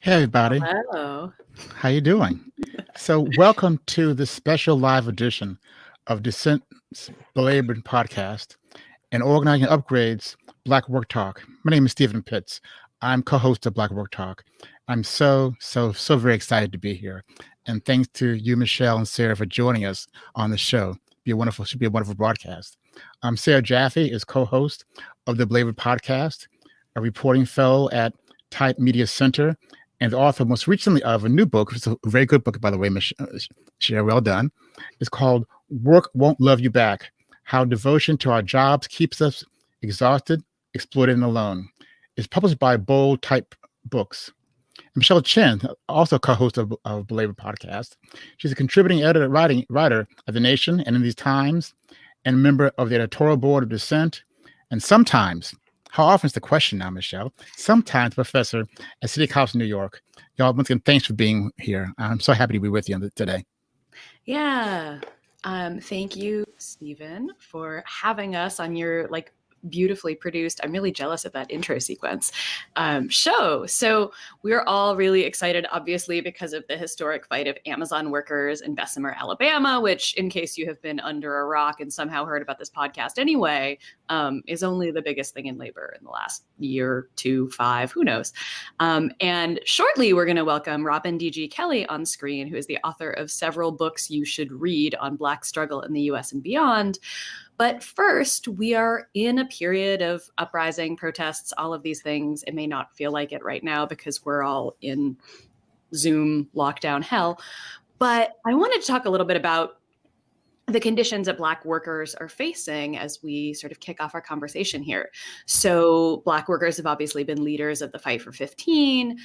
Hey everybody, Hello. how you doing? So welcome to this special live edition of Dissent's Belabored Podcast and Organizing Upgrades Black Work Talk. My name is Stephen Pitts. I'm co-host of Black Work Talk. I'm so very excited to be here. And thanks to you, Michelle and Sarah, for joining us on the show. Should be a wonderful broadcast. Sarah Jaffe is co-host of the Belabored Podcast, a reporting fellow at Type Media Center, and the author most recently of a new book. It's a very good book, by the way, Michelle, well done. It's called Work Won't Love You Back: How Devotion to Our Jobs Keeps Us Exhausted, Exploited, and Alone. It's published by Bold Type Books. And Michelle Chen, also co-host of Belabored Podcast. She's a contributing editor, writer of The Nation and In These Times, and a member of the editorial board of Dissent, and sometimes, how often is the question now, Michelle? Sometimes professor at City College, New York. Y'all, once again, thanks for being here. I'm so happy to be with you today. Yeah. Thank you, Stephen, for having us on your beautifully produced, I'm really jealous of that intro sequence, show. So we're all really excited, obviously, because of the historic fight of Amazon workers in Bessemer, Alabama, which, in case you have been under a rock and somehow heard about this podcast anyway, is only the biggest thing in labor in the last year, 2, 5, who knows. And shortly, we're going to welcome Robin D.G. Kelley on screen, who is the author of several books you should read on Black struggle in the U.S. and beyond. But first, we are in a period of uprising, protests, all of these things. It may not feel like it right now because we're all in Zoom lockdown hell. But I wanted to talk a little bit about the conditions that Black workers are facing as we sort of kick off our conversation here. So Black workers have obviously been leaders of the fight for 15.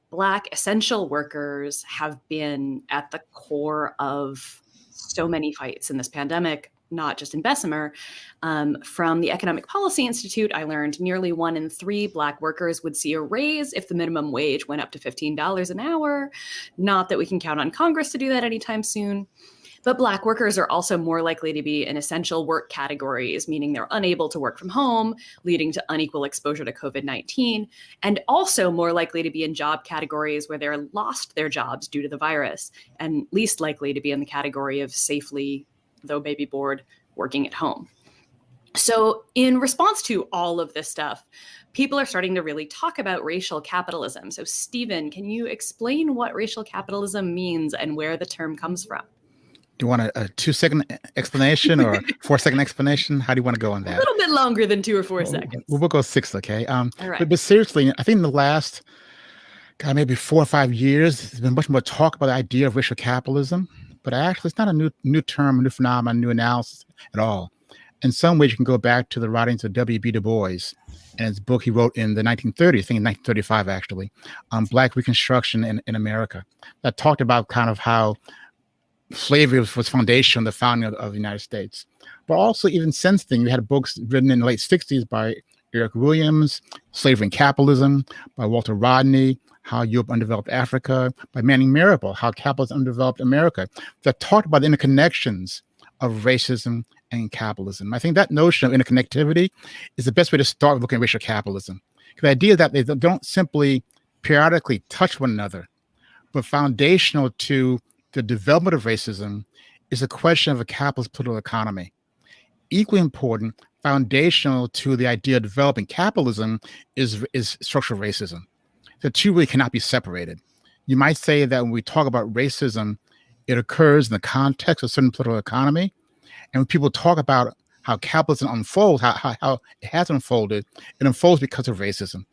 Black essential workers have been at the core of so many fights in this pandemic, not just in Bessemer. From the Economic Policy Institute, I learned nearly 1 in 3 Black workers would see a raise if the minimum wage went up to $15 an hour. Not that we can count on Congress to do that anytime soon. But Black workers are also more likely to be in essential work categories, meaning they're unable to work from home, leading to unequal exposure to COVID-19, and also more likely to be in job categories where they're lost their jobs due to the virus, and least likely to be in the category of safely, though maybe bored, working at home. So in response to all of this stuff, people are starting to really talk about racial capitalism. So Stephen, can you explain what racial capitalism means and where the term comes from? Do you want a 2-second explanation or 4-second explanation? How do you want to go on that? A little bit longer than 2 or 4 seconds. We'll go 6, okay? All right. But seriously, I think in the last, maybe 4 or 5 years, there's been much more talk about the idea of racial capitalism. But actually, it's not a new term, a new phenomenon, new analysis at all. In some ways, you can go back to the writings of W.B. Du Bois and his book he wrote in the 1930s, I think in 1935, actually, Black Reconstruction in America, that talked about kind of how slavery was foundation, the founding of the United States. But also, even since then, you had books written in the late 60s by Eric Williams, Slavery and Capitalism, by Walter Rodney, How Europe Undeveloped Africa, by Manning Marable, How Capitalism Undeveloped America, that talked about the interconnections of racism and capitalism. I think that notion of interconnectivity is the best way to start looking at racial capitalism. The idea that they don't simply periodically touch one another, but foundational to the development of racism is a question of a capitalist political economy. Equally important, foundational to the idea of developing capitalism is structural racism. The two really cannot be separated. You might say that when we talk about racism, it occurs in the context of a certain political economy. And when people talk about how capitalism unfolds, how it has unfolded, it unfolds because of racism.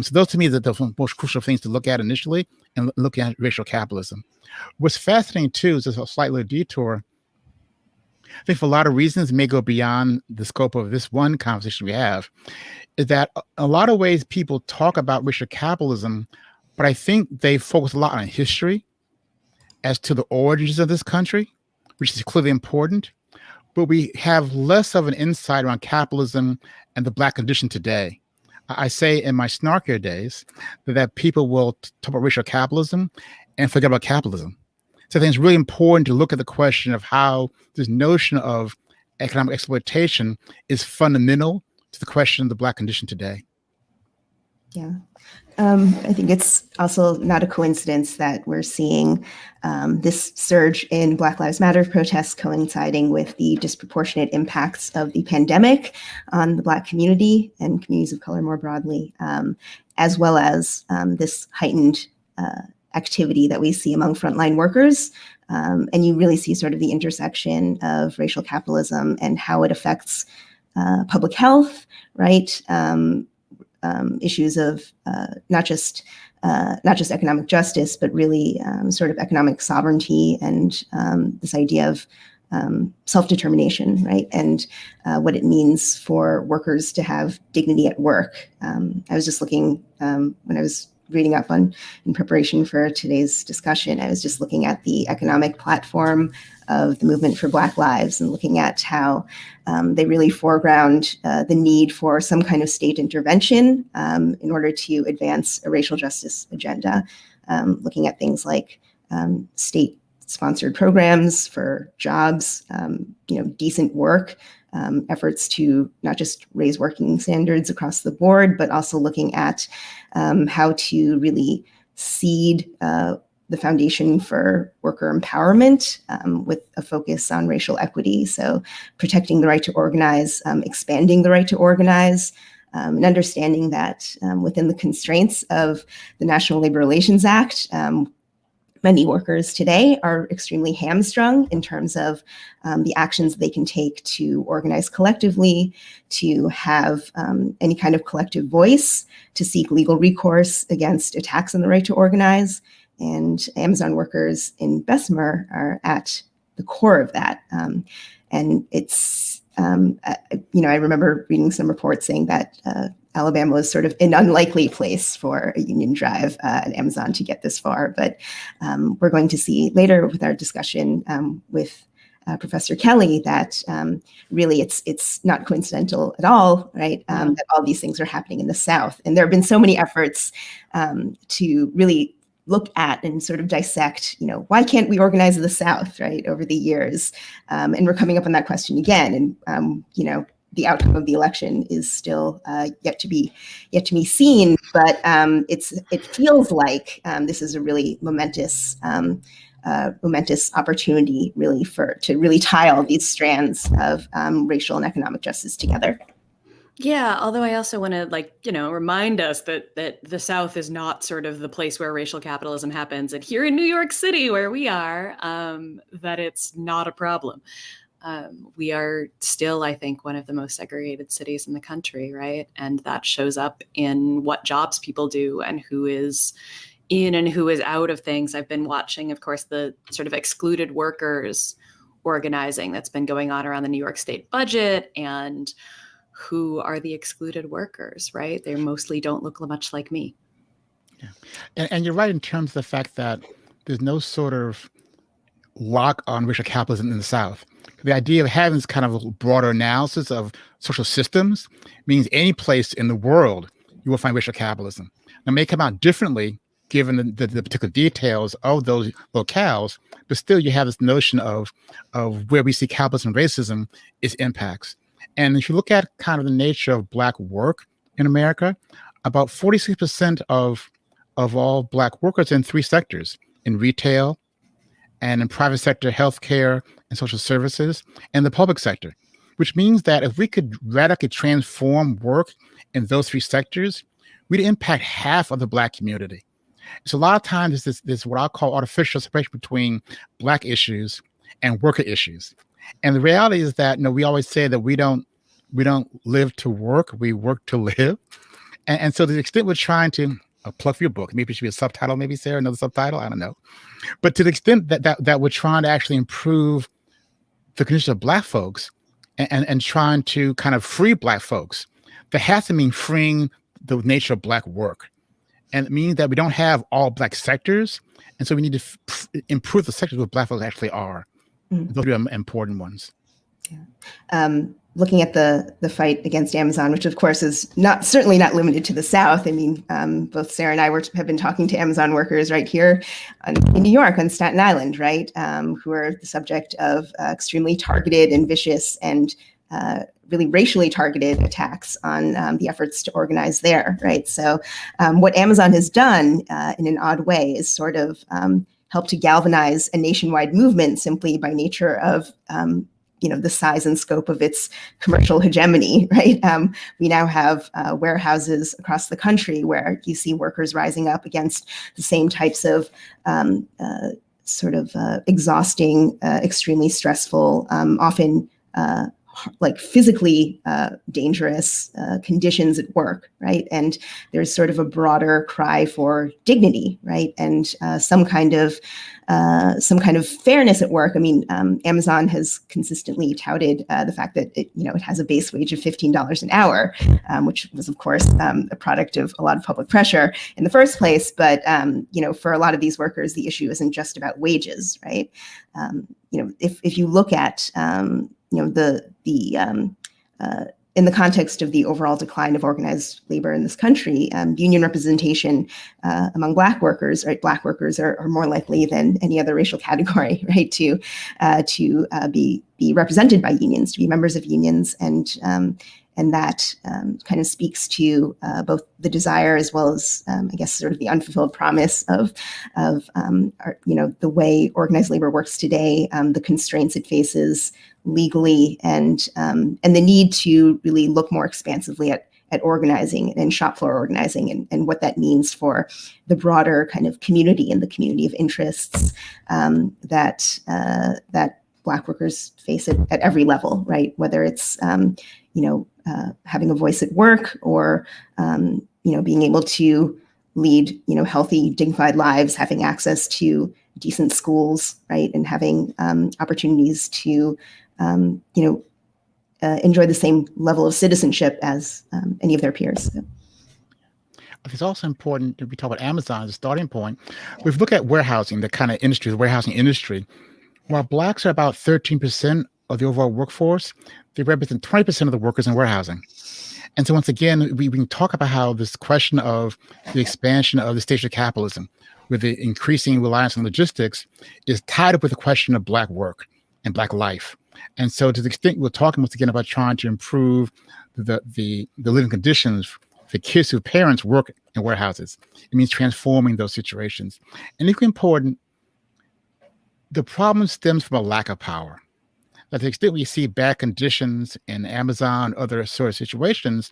So those to me are the most crucial things to look at initially and looking at racial capitalism. What's fascinating too is just a slight little detour. I think for a lot of reasons, it may go beyond the scope of this one conversation we have, is that a lot of ways people talk about racial capitalism, but I think they focus a lot on history as to the origins of this country, which is clearly important, but we have less of an insight around capitalism and the Black condition today. I say in my snarkier days that people will talk about racial capitalism and forget about capitalism. So I think it's really important to look at the question of how this notion of economic exploitation is fundamental to the question of the Black condition today. Yeah. I think it's also not a coincidence that we're seeing this surge in Black Lives Matter protests coinciding with the disproportionate impacts of the pandemic on the Black community and communities of color more broadly, as well as this heightened activity that we see among frontline workers. And you really see sort of the intersection of racial capitalism and how it affects public health, right? Issues of not just economic justice, but really sort of economic sovereignty and this idea of self-determination, right? And what it means for workers to have dignity at work. I was just looking when I was reading up on in preparation for today's discussion, I was just looking at the economic platform of the movement for Black Lives and looking at how they really foreground the need for some kind of state intervention in order to advance a racial justice agenda, looking at things like state-sponsored programs for jobs, decent work, efforts to not just raise working standards across the board, but also looking at how to really seed the foundation for worker empowerment with a focus on racial equity. So protecting the right to organize, expanding the right to organize, and understanding that within the constraints of the National Labor Relations Act, many workers today are extremely hamstrung in terms of the actions they can take to organize collectively, to have any kind of collective voice, to seek legal recourse against attacks on the right to organize. And Amazon workers in Bessemer are at the core of that. And it's, I remember reading some reports saying that Alabama was sort of an unlikely place for a union drive at Amazon to get this far. But we're going to see later with our discussion with Professor Kelly that really it's not coincidental at all, right? That all these things are happening in the South. And there have been so many efforts to really look at and sort of dissect, why can't we organize in the South, right, over the years? And we're coming up on that question again. And, the outcome of the election is still yet to be seen, but it feels like this is a really momentous opportunity, really, to really tie all these strands of racial and economic justice together. Yeah, although I also want to remind us that the South is not sort of the place where racial capitalism happens, and here in New York City, where we are, that it's not a problem. We are still, I think, one of the most segregated cities in the country, right? And that shows up in what jobs people do and who is in and who is out of things. I've been watching, of course, the sort of excluded workers organizing that's been going on around the New York State budget, and who are the excluded workers, right? They mostly don't look much like me. Yeah. And you're right in terms of the fact that there's no sort of lock on racial capitalism in the South. The idea of having this kind of broader analysis of social systems means any place in the world you will find racial capitalism. Now, it may come out differently given the particular details of those locales, but still you have this notion of where we see capitalism and racism is impacts. And if you look at kind of the nature of Black work in America, about 46% of all Black workers in three sectors: in retail, and in private sector, healthcare and social services, and the public sector, which means that if we could radically transform work in those three sectors, we'd impact half of the Black community. So a lot of times this what I'll call artificial separation between Black issues and worker issues. And the reality is that we always say that we don't live to work, we work to live. And so to the extent we're trying to plug for your book, maybe it should be a subtitle, maybe Sarah, another subtitle, I don't know. But to the extent that we're trying to actually improve the condition of Black folks and trying to kind of free Black folks, that has to mean freeing the nature of Black work. And it means that we don't have all Black sectors. And so we need to improve the sectors where Black folks actually are. Those are important ones. Yeah. Looking at the fight against Amazon, which of course is certainly not limited to the South. I mean, both Sarah and I have been talking to Amazon workers right here in New York on Staten Island, right, who are the subject of extremely targeted and vicious and really racially targeted attacks on the efforts to organize there, right? So what Amazon has done in an odd way is sort of help to galvanize a nationwide movement simply by nature of the size and scope of its commercial hegemony, right? We now have warehouses across the country where you see workers rising up against the same types of exhausting, extremely stressful, often like physically dangerous conditions at work, right? And there's sort of a broader cry for dignity, right? And some kind of fairness at work. I mean, Amazon has consistently touted the fact that it has a base wage of $15 an hour, which was, of course, a product of a lot of public pressure in the first place. But for a lot of these workers, the issue isn't just about wages, right? If you look at in the context of the overall decline of organized labor in this country, union representation among Black workers, right? Black workers are more likely than any other racial category, right, to be represented by unions, to be members of unions, and that kind of speaks to both the desire as well as, I guess, sort of the unfulfilled promise of the way organized labor works today, the constraints it faces legally, and the need to really look more expansively at organizing and shop floor organizing and what that means for the broader kind of community and the community of interests that Black workers face at every level, right? Whether it's having a voice at work or being able to lead healthy, dignified lives, having access to decent schools, right, and having opportunities to enjoy the same level of citizenship as any of their peers. So. It's also important that we talk about Amazon as a starting point. We've looked at warehousing, the kind of industry, the warehousing industry. While Blacks are about 13% of the overall workforce, they represent 20% of the workers in warehousing. And so once again, we can talk about how this question of the expansion of the stage of capitalism with the increasing reliance on logistics is tied up with the question of Black work and Black life. And so to the extent we're talking once again about trying to improve the living conditions for kids whose parents work in warehouses, it means transforming those situations. And equally important, the problem stems from a lack of power. To the extent we see bad conditions in Amazon, other sort of situations,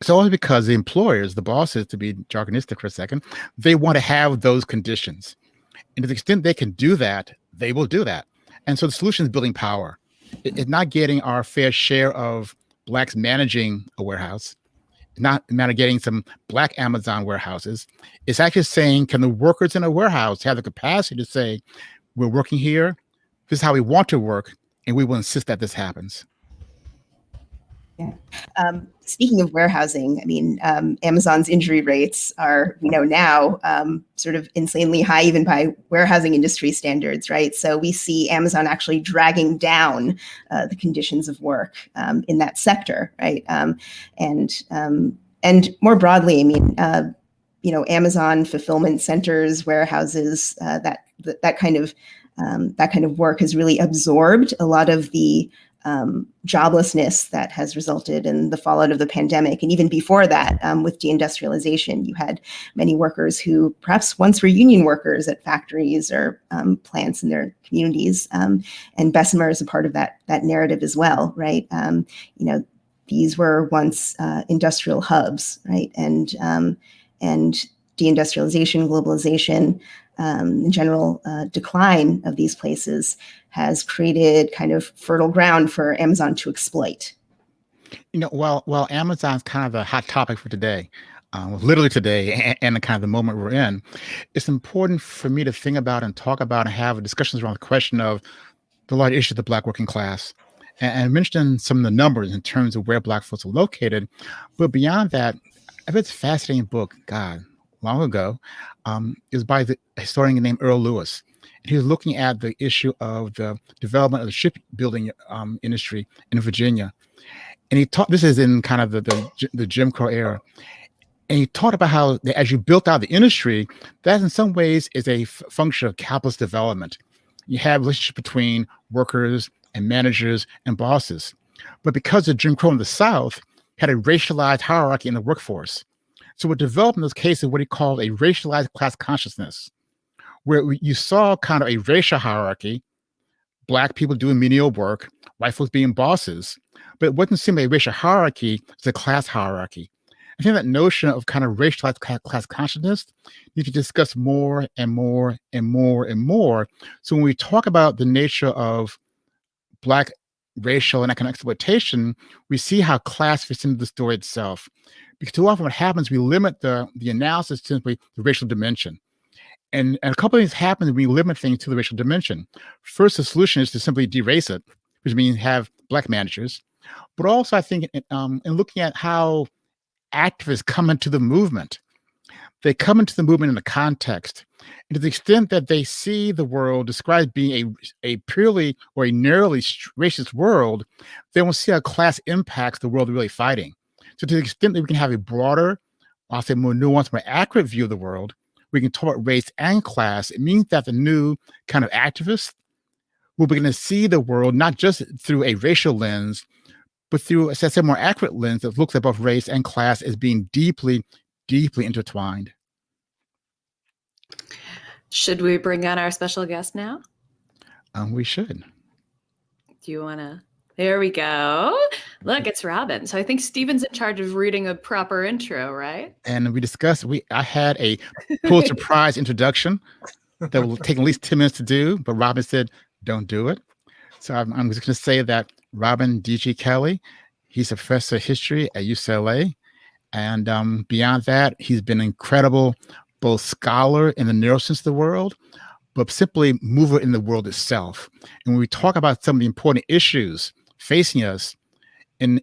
it's always because the employers, the bosses, to be jargonistic for a second, they want to have those conditions. And to the extent they can do that, they will do that. And so the solution is building power. It's not getting our fair share of Blacks managing a warehouse, not a matter of getting some Black Amazon warehouses. It's actually saying, can the workers in a warehouse have the capacity to say, we're working here, this is how we want to work, and we will insist that this happens. Yeah. Speaking of warehousing, I mean, Amazon's injury rates are, now sort of insanely high, even by warehousing industry standards, right? So we see Amazon actually dragging down the conditions of work in that sector, right? And more broadly, I mean, Amazon fulfillment centers, warehouses, that kind of work has really absorbed a lot of the joblessness that has resulted in the fallout of the pandemic. And even before that, with deindustrialization, you had many workers who perhaps once were union workers at factories or plants in their communities. And Bessemer is a part of that narrative as well, right? These were once industrial hubs, right? And deindustrialization, globalization, in general decline of these places has created kind of fertile ground for Amazon to exploit. While Amazon's kind of the hot topic for today, literally today, and the kind of the moment we're in, it's important for me to think about and talk about and have discussions around the question of the large issue of the Black working class. And I mentioned some of the numbers in terms of where Black folks are located, but beyond that, I read this fascinating book, long ago. It was by the historian named Earl Lewis. And he was looking at the issue of the development of the shipbuilding industry in Virginia. And he taught, this is in kind of the Jim Crow era. And he talked about how as you built out the industry, that in some ways is a function of capitalist development. You have relationship between workers and managers and bosses. But because of Jim Crow in the South had a racialized hierarchy in the workforce. So what developed in this case is what he called a racialized class consciousness, where you saw kind of a racial hierarchy, Black people doing menial work, white folks being bosses, but it wasn't simply a racial hierarchy, it's a class hierarchy. I think that notion of kind of racialized class consciousness needs to be discussed more and more and more and more. So when we talk about the nature of Black racial and economic exploitation, we see how class fits into the story itself. Because too often what happens, we limit the analysis to simply the racial dimension. And a couple of things happen when we limit things to the racial dimension. First, the solution is to simply derace it, which means have Black managers. But also, I think in looking at how activists come into the movement, they come into the movement in a context. And to the extent that they see the world described being a purely or a narrowly racist world, they will see how class impacts the world they're really fighting. So to the extent that we can have a broader, I'll say more nuanced, more accurate view of the world, we can talk about race and class. It means that the new kind of activists will begin to see the world not just through a racial lens, but through a more accurate lens that looks at both race and class as being deeply, deeply intertwined. Should we bring on our special guest now? We should. Do you want to? There we go. Look, it's Robin. So I think Stephen's in charge of reading a proper intro, right? And we discussed, I had a Pulitzer Prize introduction that will take at least 10 minutes to do, but Robin said, don't do it. So I'm just going to say that Robin D.G. Kelly, he's a professor of history at UCLA. And beyond that, he's been an incredible both scholar in the narrow sense of the world, but simply mover in the world itself. And when we talk about some of the important issues facing us in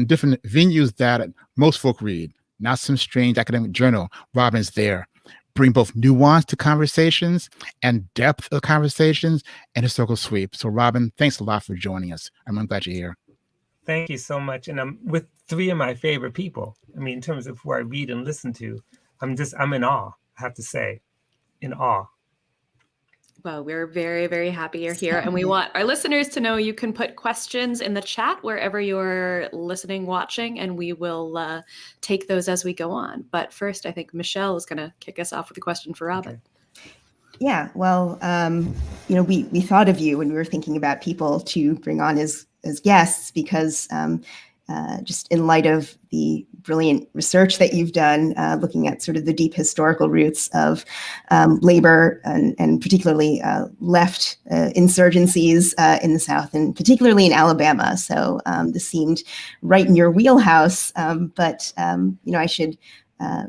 different venues that most folk read, not some strange academic journal, Robin's there. Bring both nuance to conversations and depth of conversations and historical sweep. So Robin, thanks a lot for joining us. I'm glad you're here. Thank you so much. And I'm with three of my favorite people. I mean, in terms of who I read and listen to, I'm in awe, I have to say, in awe. Well, we're very, very happy you're here. And we want our listeners to know you can put questions in the chat wherever you're listening, watching, and we will take those as we go on. But first, I think Michelle is going to kick us off with a question for Robin. Okay. Yeah, well, we thought of you when we were thinking about people to bring on as guests because just in light of the brilliant research that you've done, looking at sort of the deep historical roots of labor and particularly left insurgencies in the South and particularly in Alabama. So this seemed right in your wheelhouse. But I should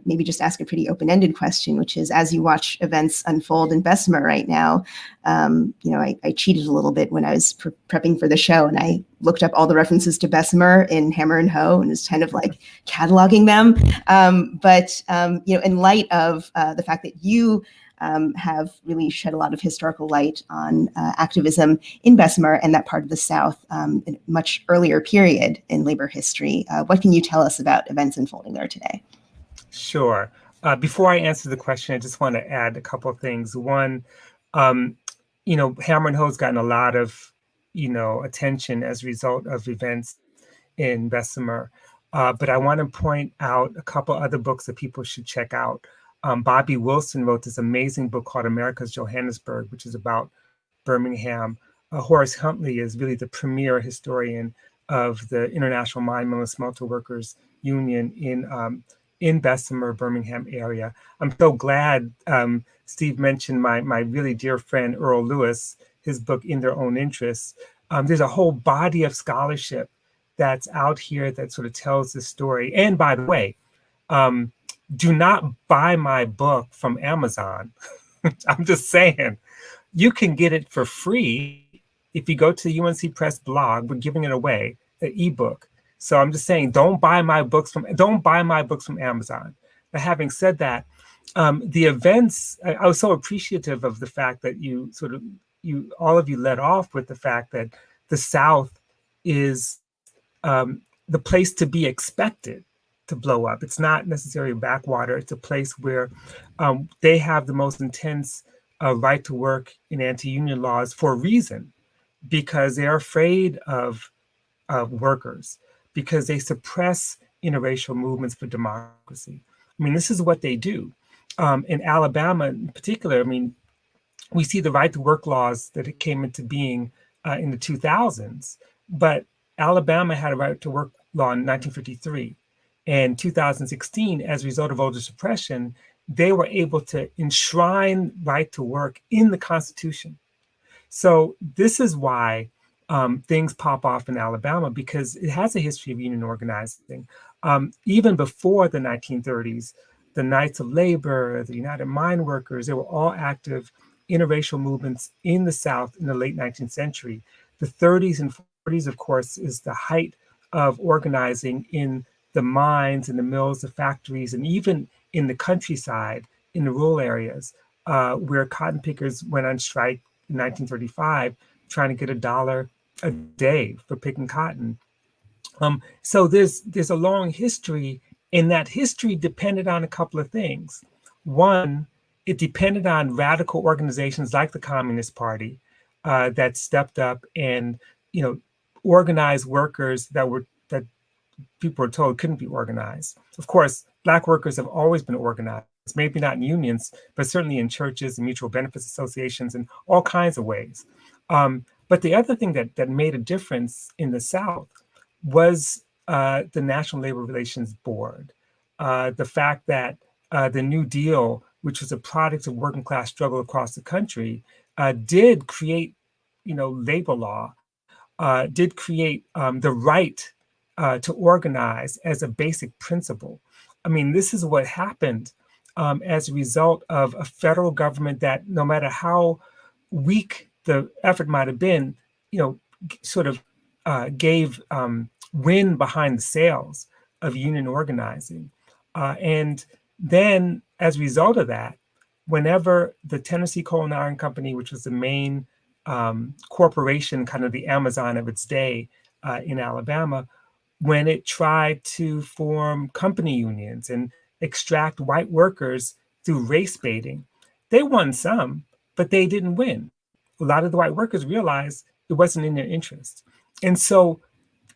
maybe just ask a pretty open-ended question, which is, as you watch events unfold in Bessemer right now, I cheated a little bit when I was prepping for the show, and I looked up all the references to Bessemer in Hammer and Hoe and was kind of like cataloging them. But in light of the fact that you have really shed a lot of historical light on activism in Bessemer and that part of the South in a much earlier period in labor history, what can you tell us about events unfolding there today? Sure. Before I answer the question, I just want to add a couple of things. One, Hammer and Hoe's gotten a lot of, attention as a result of events in Bessemer. But I want to point out a couple other books that people should check out. Bobby Wilson wrote this amazing book called America's Johannesburg, which is about Birmingham. Horace Huntley is really the premier historian of the International Mine Mill and Smelter Workers Union in Bessemer, Birmingham area. I'm so glad Steve mentioned my really dear friend Earl Lewis, his book In Their Own Interests. There's a whole body of scholarship that's out here that sort of tells the story. And by the way, do not buy my book from Amazon. I'm just saying, you can get it for free if you go to the UNC Press blog. We're giving it away, the ebook. So I'm just saying, don't buy my books from Amazon. But having said that, the events, I was so appreciative of the fact that all of you led off with the fact that the South is the place to be expected to blow up. It's not necessarily a backwater. It's a place where they have the most intense right to work in anti-union laws for a reason, because they're afraid of workers because they suppress interracial movements for democracy. I mean, this is what they do. In Alabama in particular, I mean, we see the right to work laws that it came into being in the 2000s, but Alabama had a right to work law in 1953. In 2016, as a result of voter suppression, they were able to enshrine right to work in the Constitution. So this is why things pop off in Alabama, because it has a history of union organizing. Even before the 1930s, the Knights of Labor, the United Mine Workers, they were all active interracial movements in the South in the late 19th century. The 30s and 40s, of course, is the height of organizing in the mines and the mills, the factories, and even in the countryside, in the rural areas, where cotton pickers went on strike in 1935, trying to get $1 a day for picking cotton. So there's a long history, and that history depended on a couple of things. One, it depended on radical organizations like the Communist Party that stepped up and, organized workers that people were told couldn't be organized. Of course, Black workers have always been organized, maybe not in unions, but certainly in churches and mutual benefits associations and all kinds of ways. But the other thing that made a difference in the South was the National Labor Relations Board. The fact that the New Deal, which was a product of working class struggle across the country, did create, labor law, did create the right to organize as a basic principle. I mean, this is what happened as a result of a federal government that, no matter how weak the effort might have been, sort of gave wind behind the sails of union organizing. And then as a result of that, whenever the Tennessee Coal and Iron Company, which was the main corporation, kind of the Amazon of its day in Alabama, when it tried to form company unions and extract white workers through race baiting, they won some, but they didn't win. A lot of the white workers realized it wasn't in their interest. And so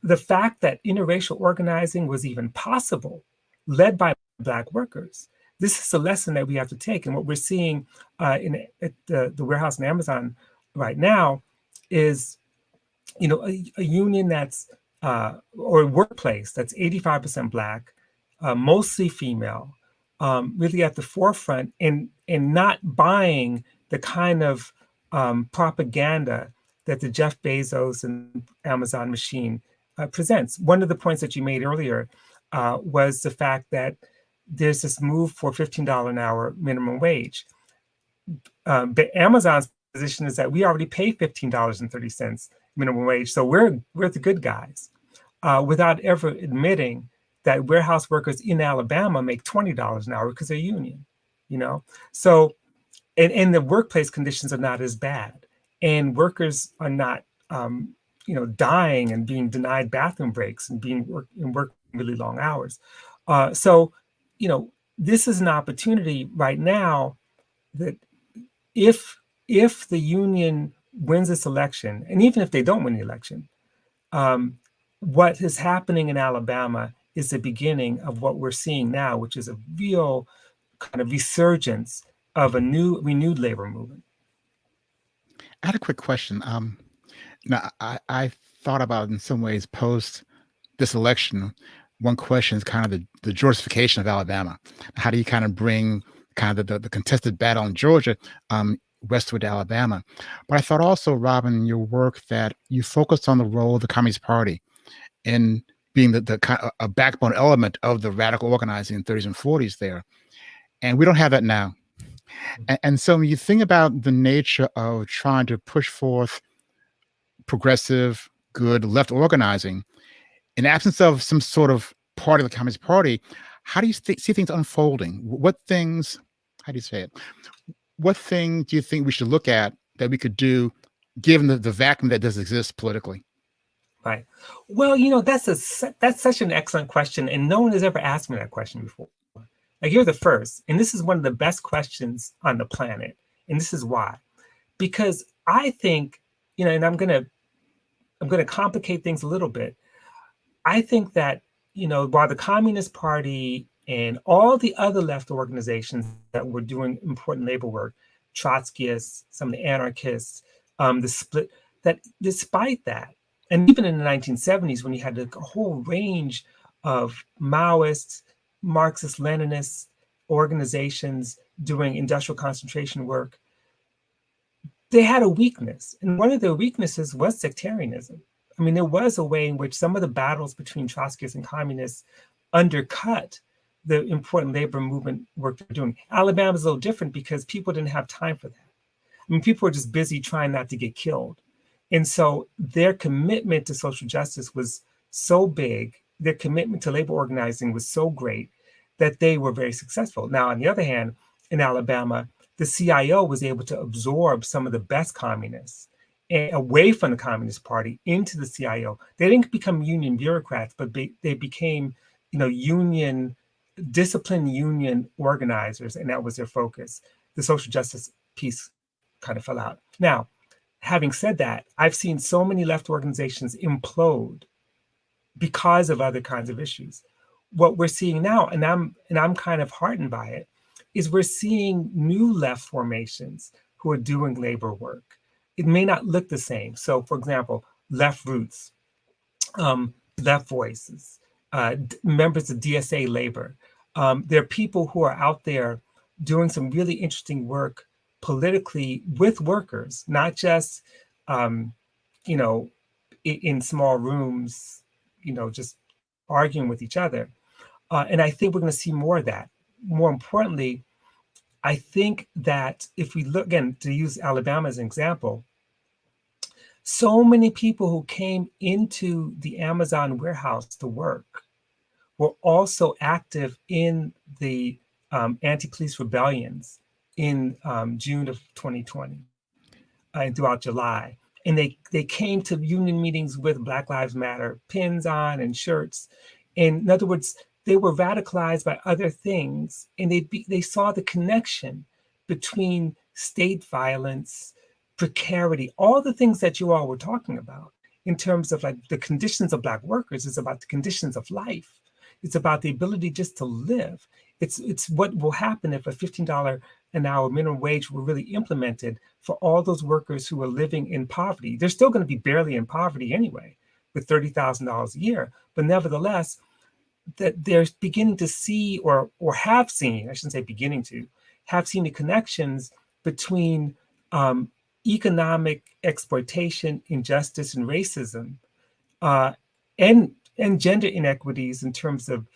the fact that interracial organizing was even possible, led by Black workers, this is a lesson that we have to take. And what we're seeing at the warehouse in Amazon right now is, a union that's, or a workplace that's 85% Black, mostly female, really at the forefront, and not buying the kind of propaganda that the Jeff Bezos and Amazon machine presents. One of the points that you made earlier was the fact that there's this move for $15 an hour minimum wage. But Amazon's position is that we already pay $15.30 minimum wage, so we're the good guys, without ever admitting that warehouse workers in Alabama make $20 an hour because they're union. So and the workplace conditions are not as bad, and workers are not dying and being denied bathroom breaks and working really long hours. So this is an opportunity right now that if the union wins this election, and even if they don't win the election, what is happening in Alabama is the beginning of what we're seeing now, which is a real kind of resurgence of a renewed labor movement. I had a quick question. Now, I thought about, in some ways, post this election, one question is kind of the Georgification of Alabama. How do you kind of bring kind of the contested battle in Georgia westward to Alabama? But I thought also, Robin, in your work, that you focused on the role of the Communist Party in being the kind of a backbone element of the radical organizing in the 30s and 40s there. And we don't have that now. And so when you think about the nature of trying to push forth progressive, good left organizing, in absence of some sort of part of the Communist Party, how do you see things unfolding? What things, how do you say it? What thing do you think we should look at that we could do, given the vacuum that does exist politically? Right. Well, that's such an excellent question, and no one has ever asked me that question before. Like, you're the first, and this is one of the best questions on the planet, and this is why. Because I think, and I'm gonna complicate things a little bit. I think that, while the Communist Party and all the other left organizations that were doing important labor work, Trotskyists, some of the anarchists, the split, that despite that, and even in the 1970s, when you had a whole range of Maoist, Marxist, Leninist organizations doing industrial concentration work, they had a weakness. And one of their weaknesses was sectarianism. I mean, there was a way in which some of the battles between Trotskyists and communists undercut the important labor movement work they're doing. Alabama's a little different because people didn't have time for that. I mean, people were just busy trying not to get killed. And so their commitment to social justice was so big, their commitment to labor organizing was so great that they were very successful. Now, on the other hand, in Alabama, the CIO was able to absorb some of the best communists away from the Communist Party into the CIO. They didn't become union bureaucrats, but they became, disciplined union organizers, and that was their focus. The social justice piece kind of fell out. Now, having said that, I've seen so many left organizations implode because of other kinds of issues. What we're seeing now, and I'm kind of heartened by it, is we're seeing new left formations who are doing labor work. It may not look the same. So, for example, Left Roots, Left Voices, members of DSA Labor. There are people who are out there doing some really interesting work politically with workers, not just, in small rooms, just arguing with each other. And I think we're going to see more of that. More importantly, I think that if we look, again, to use Alabama as an example, so many people who came into the Amazon warehouse to work were also active in the anti-police rebellions in June of 2020 and throughout July. And they came to union meetings with Black Lives Matter pins on and shirts. And in other words, they were radicalized by other things, and they saw the connection between state violence, precarity, all the things that you all were talking about in terms of like the conditions of Black workers. It's about the conditions of life. It's about the ability just to live. It's what will happen if a $15 an hour minimum wage were really implemented for all those workers who are living in poverty. They're still going to be barely in poverty anyway, with $30,000 a year, but nevertheless, that they're beginning to see or have seen, I shouldn't say beginning to, have seen the connections between economic exploitation, injustice, and racism, and gender inequities in terms of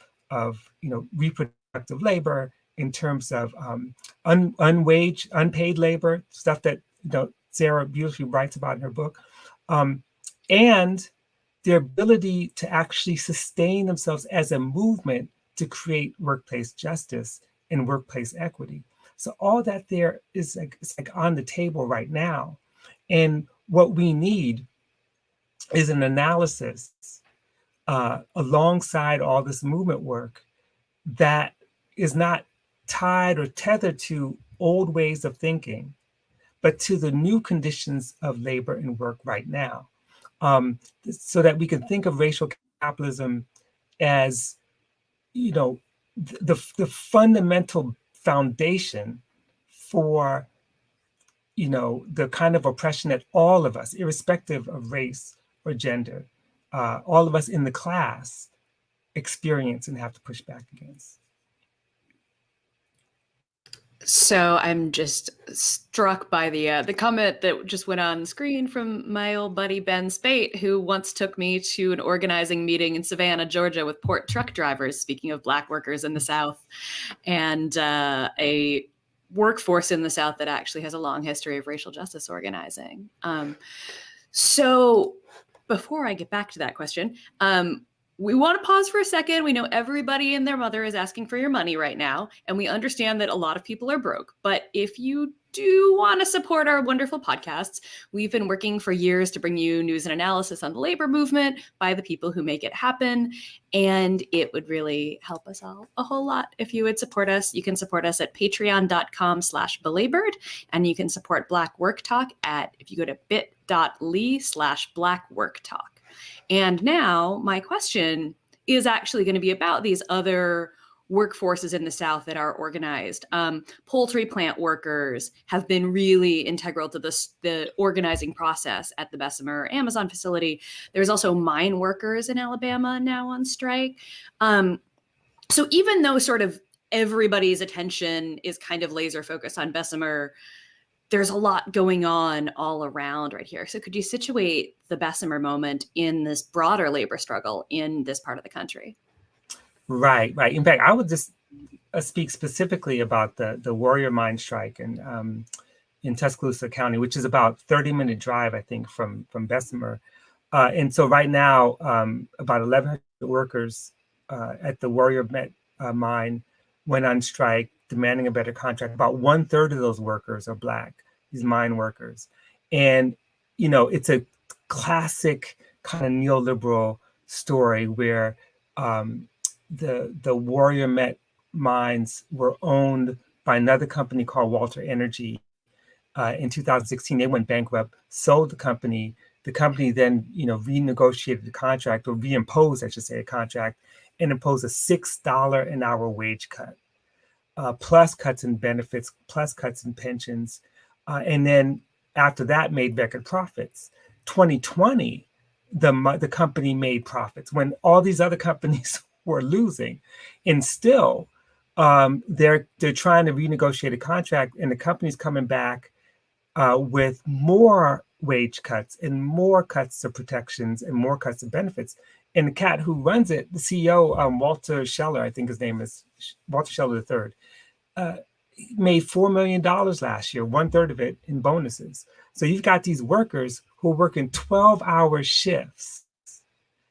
reproductive labor, in terms of unpaid labor, stuff that Sarah beautifully writes about in her book, and their ability to actually sustain themselves as a movement to create workplace justice and workplace equity. So all that there is it's like on the table right now. And what we need is an analysis alongside all this movement work that is not tied or tethered to old ways of thinking, but to the new conditions of labor and work right now. So that we can think of racial capitalism as, the fundamental foundation for, the kind of oppression that all of us, irrespective of race or gender, all of us in the class experience and have to push back against. So I'm just struck by the comment that just went on the screen from my old buddy Ben Spate, who once took me to an organizing meeting in Savannah, Georgia, with port truck drivers, speaking of Black workers in the South, and a workforce in the South that actually has a long history of racial justice organizing. So before I get back to that question, we want to pause for a second. We know everybody and their mother is asking for your money right now, and we understand that a lot of people are broke. But if you do want to support our wonderful podcasts, we've been working for years to bring you news and analysis on the labor movement by the people who make it happen. And it would really help us all a whole lot if you would support us. You can support us at patreon.com/belabored, and you can support Black Work Talk if you go to bit.ly/Black Work Talk. And now my question is actually going to be about these other workforces in the South that are organized. Poultry plant workers have been really integral to the organizing process at the Bessemer Amazon facility. There's also mine workers in Alabama now on strike. So even though sort of everybody's attention is kind of laser focused on Bessemer, there's a lot going on all around right here. So could you situate the Bessemer moment in this broader labor struggle in this part of the country? Right. In fact, I would just speak specifically about the Warrior Mine strike in Tuscaloosa County, which is about 30-minute drive, I think, from Bessemer. And so right now, about 1,100 workers at the Warrior mine went on strike, demanding a better contract. About 1/3 of those workers are Black, these mine workers. And, it's a classic kind of neoliberal story where the Warrior Met mines were owned by another company called Walter Energy. In 2016, they went bankrupt, sold the company. The company then, renegotiated the contract, or reimposed, I should say, a contract, and imposed a $6 an hour wage cut, plus cuts in benefits, plus cuts in pensions. And then after that, made record profits. 2020, the company made profits when all these other companies were losing, and still they're trying to renegotiate a contract, and the company's coming back with more wage cuts and more cuts to protections and more cuts to benefits. And the cat who runs it, the CEO, Walter Scheller, I think his name is Walter Scheller III, made $4 million last year, 1/3 of it in bonuses. So you've got these workers who are working 12-hour shifts,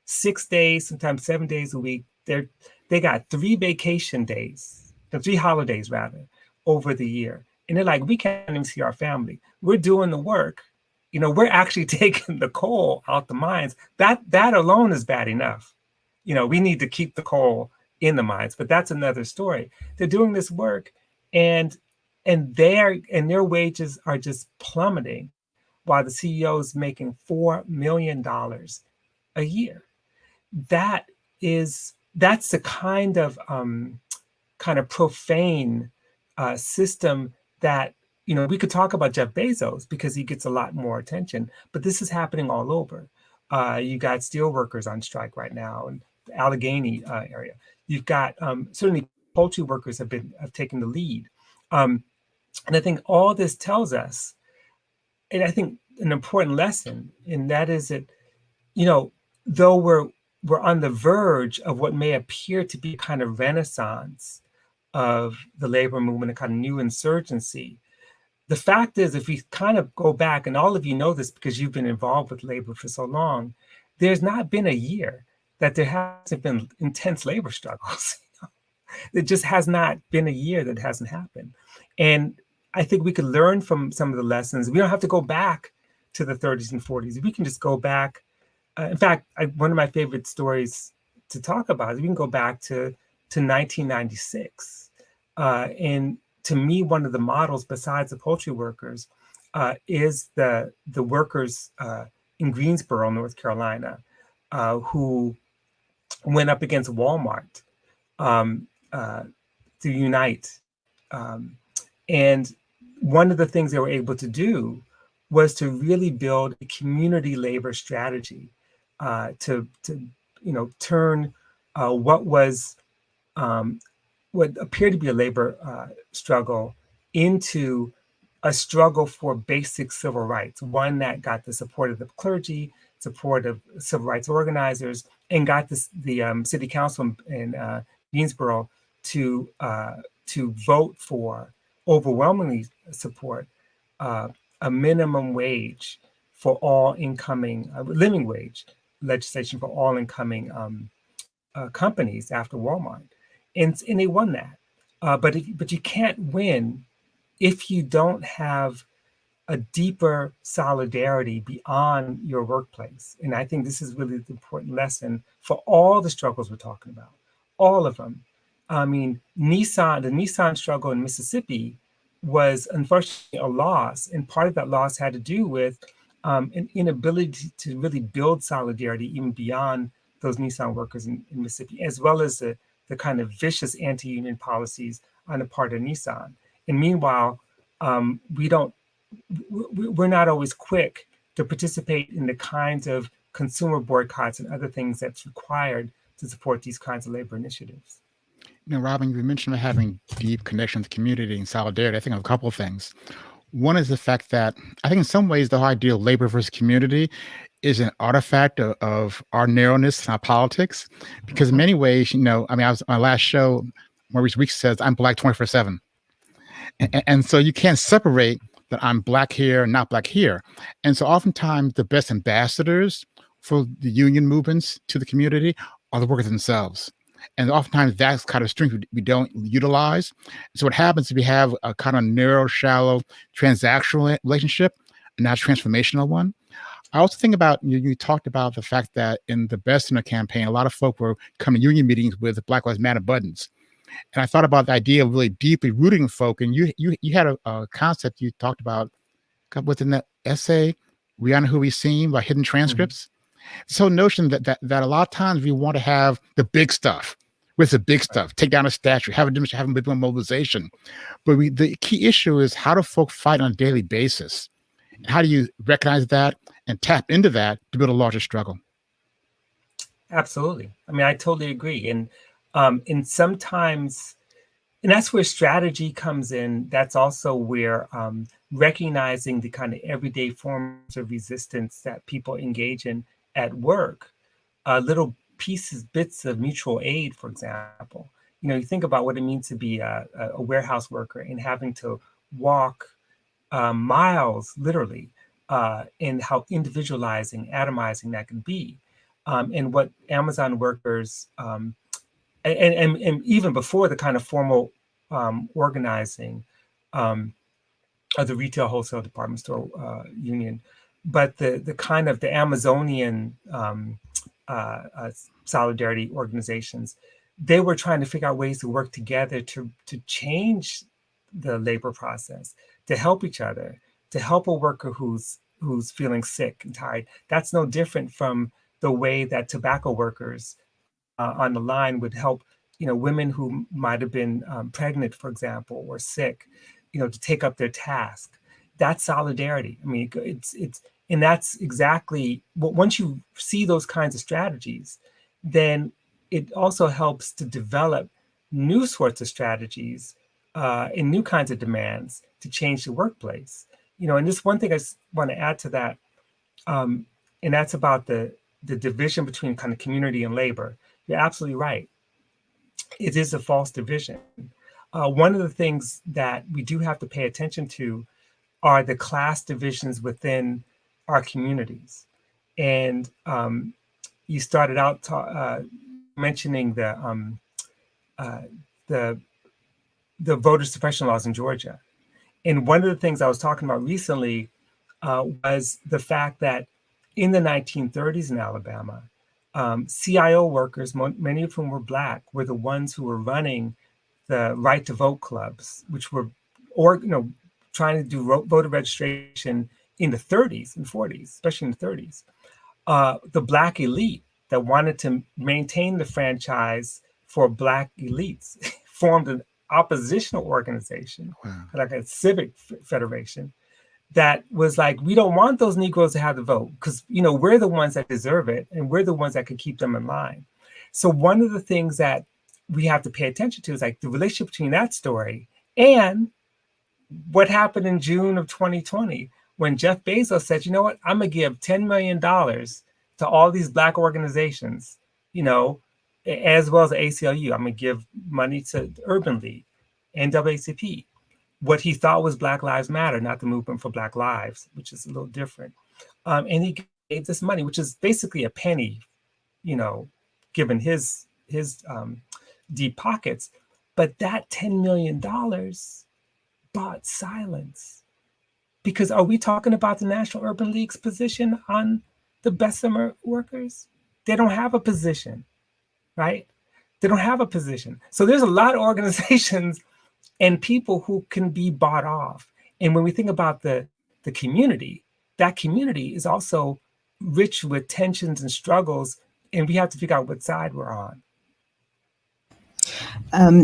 6 days, sometimes 7 days a week. They got 3 vacation days, 3 holidays rather, over the year. And they're like, we can't even see our family. We're doing the work. We're actually taking the coal out the mines. That alone is bad enough. We need to keep the coal in the mines, but that's another story. They're doing this work, and their wages are just plummeting, while the CEO is making $4 million a year. That's the kind of profane system that, we could talk about Jeff Bezos because he gets a lot more attention, but this is happening all over. You got steel workers on strike right now in the Allegheny area. You've got certainly poultry workers have taken the lead. And I think all this tells us, and I think an important lesson, and that is that, though we're on the verge of what may appear to be a kind of renaissance of the labor movement, a kind of new insurgency. The fact is, if we kind of go back, and all of you know this because you've been involved with labor for so long, there's not been a year that there hasn't been intense labor struggles. There just has not been a year that hasn't happened. And I think we could learn from some of the lessons. We don't have to go back to the 30s and 40s. We can just go back. In fact, one of my favorite stories to talk about is we can go back to 1996. And to me, one of the models besides the poultry workers is the workers in Greensboro, North Carolina, who went up against Walmart to unite. And one of the things they were able to do was to really build a community labor strategy to turn what appeared to be a labor struggle into a struggle for basic civil rights, one that got the support of the clergy, support of civil rights organizers, and got the city council in Greensboro to vote for, overwhelmingly support, a minimum wage for all incoming, living wage legislation for all incoming companies after Walmart. And they won that. But you can't win if you don't have a deeper solidarity beyond your workplace. And I think this is really the important lesson for all the struggles we're talking about, all of them. I mean, the Nissan struggle in Mississippi was unfortunately a loss. And part of that loss had to do with an inability to really build solidarity even beyond those Nissan workers in Mississippi, as well as the kind of vicious anti-union policies on the part of Nissan. And meanwhile, we're not always quick to participate in the kinds of consumer boycotts and other things that's required to support these kinds of labor initiatives. Robin, you mentioned having deep connection to community and solidarity. I think of a couple of things. One is the fact that I think in some ways the whole idea of labor versus community is an artifact of our narrowness in our politics, because in many ways, I was on my last show, Maurice Weeks says, I'm Black 24/7. And so you can't separate that I'm Black here and not Black here. And so oftentimes the best ambassadors for the union movements to the community are the workers themselves. And oftentimes that's kind of strength we don't utilize. So what happens is we have a kind of narrow, shallow, transactional relationship and not a transformational one. I also think about, you talked about the fact that in the Bessemer campaign, a lot of folk were coming to union meetings with Black Lives Matter buttons. And I thought about the idea of really deeply rooting folk. And you had a concept you talked about within that essay, We Are Who We Seem, by hidden transcripts. This whole notion that a lot of times we want to have the big stuff. With the big stuff, take down a statue, have a demonstration, have a big mobilization. But the key issue is, how do folk fight on a daily basis? And how do you recognize that and tap into that to build a larger struggle? Absolutely. I mean, I totally agree. And sometimes, and that's where strategy comes in. That's also where recognizing the kind of everyday forms of resistance that people engage in at work, little pieces, bits of mutual aid, for example. You think about what it means to be a warehouse worker and having to walk miles, literally, and how individualizing, atomizing that can be. And what Amazon workers, and even before the kind of formal organizing of the retail wholesale department store union, but the kind of the Amazonian solidarity organizations, they were trying to figure out ways to work together to change the labor process, to help each other, to help a worker who's feeling sick and tired. That's no different from the way that tobacco workers on the line would help, women who might have been pregnant, for example, or sick, to take up their task. That's solidarity. I mean, and that's exactly what, once you see those kinds of strategies, then it also helps to develop new sorts of strategies and new kinds of demands to change the workplace. And this one thing I just want to add to that, and that's about the division between kind of community and labor. You're absolutely right. It is a false division. One of the things that we do have to pay attention to are the class divisions within our communities. And you started out mentioning the voter suppression laws in Georgia. And one of the things I was talking about recently was the fact that in the 1930s in Alabama, CIO workers, many of whom were Black, were the ones who were running the right to vote clubs, which were trying to do voter registration in the 30s and 40s, especially in the 30s. The Black elite that wanted to maintain the franchise for Black elites formed an oppositional organization, like a civic federation, that was like, we don't want those Negroes to have the vote because, we're the ones that deserve it and we're the ones that could keep them in line. So one of the things that we have to pay attention to is like the relationship between that story and what happened in June of 2020 when Jeff Bezos said, you know what, I'm going to give $10 million to all these Black organizations, as well as the ACLU. I'm going to give money to the Urban League, NAACP. What he thought was Black Lives Matter, not the movement for Black Lives, which is a little different. And he gave this money, which is basically a penny, given his deep pockets. But that $10 million bought silence. Because are we talking about the National Urban League's position on the Bessemer workers? They don't have a position, right? They don't have a position. So there's a lot of organizations and people who can be bought off. And when we think about the community, that community is also rich with tensions and struggles, and we have to figure out what side we're on.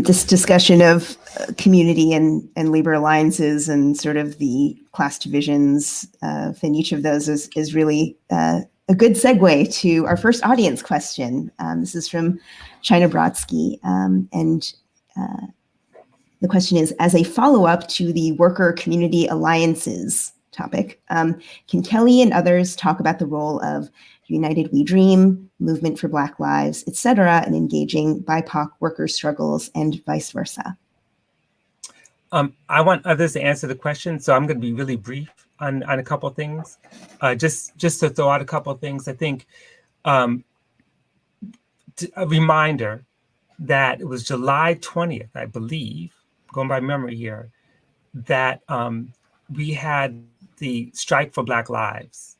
This discussion of community and labor alliances and sort of the class divisions in each of those is really a good segue to our first audience question. This is from China Brodsky, and the question is, as a follow-up to the worker community alliances topic, can Kelly and others talk about the role of United We Dream, Movement for Black Lives, et cetera, in engaging BIPOC worker struggles and vice versa? I want others to answer the question, so I'm going to be really brief on a couple of things. Just to throw out a couple of things, I think a reminder that it was July 20th, I believe, going by memory here, that we had the Strike for Black Lives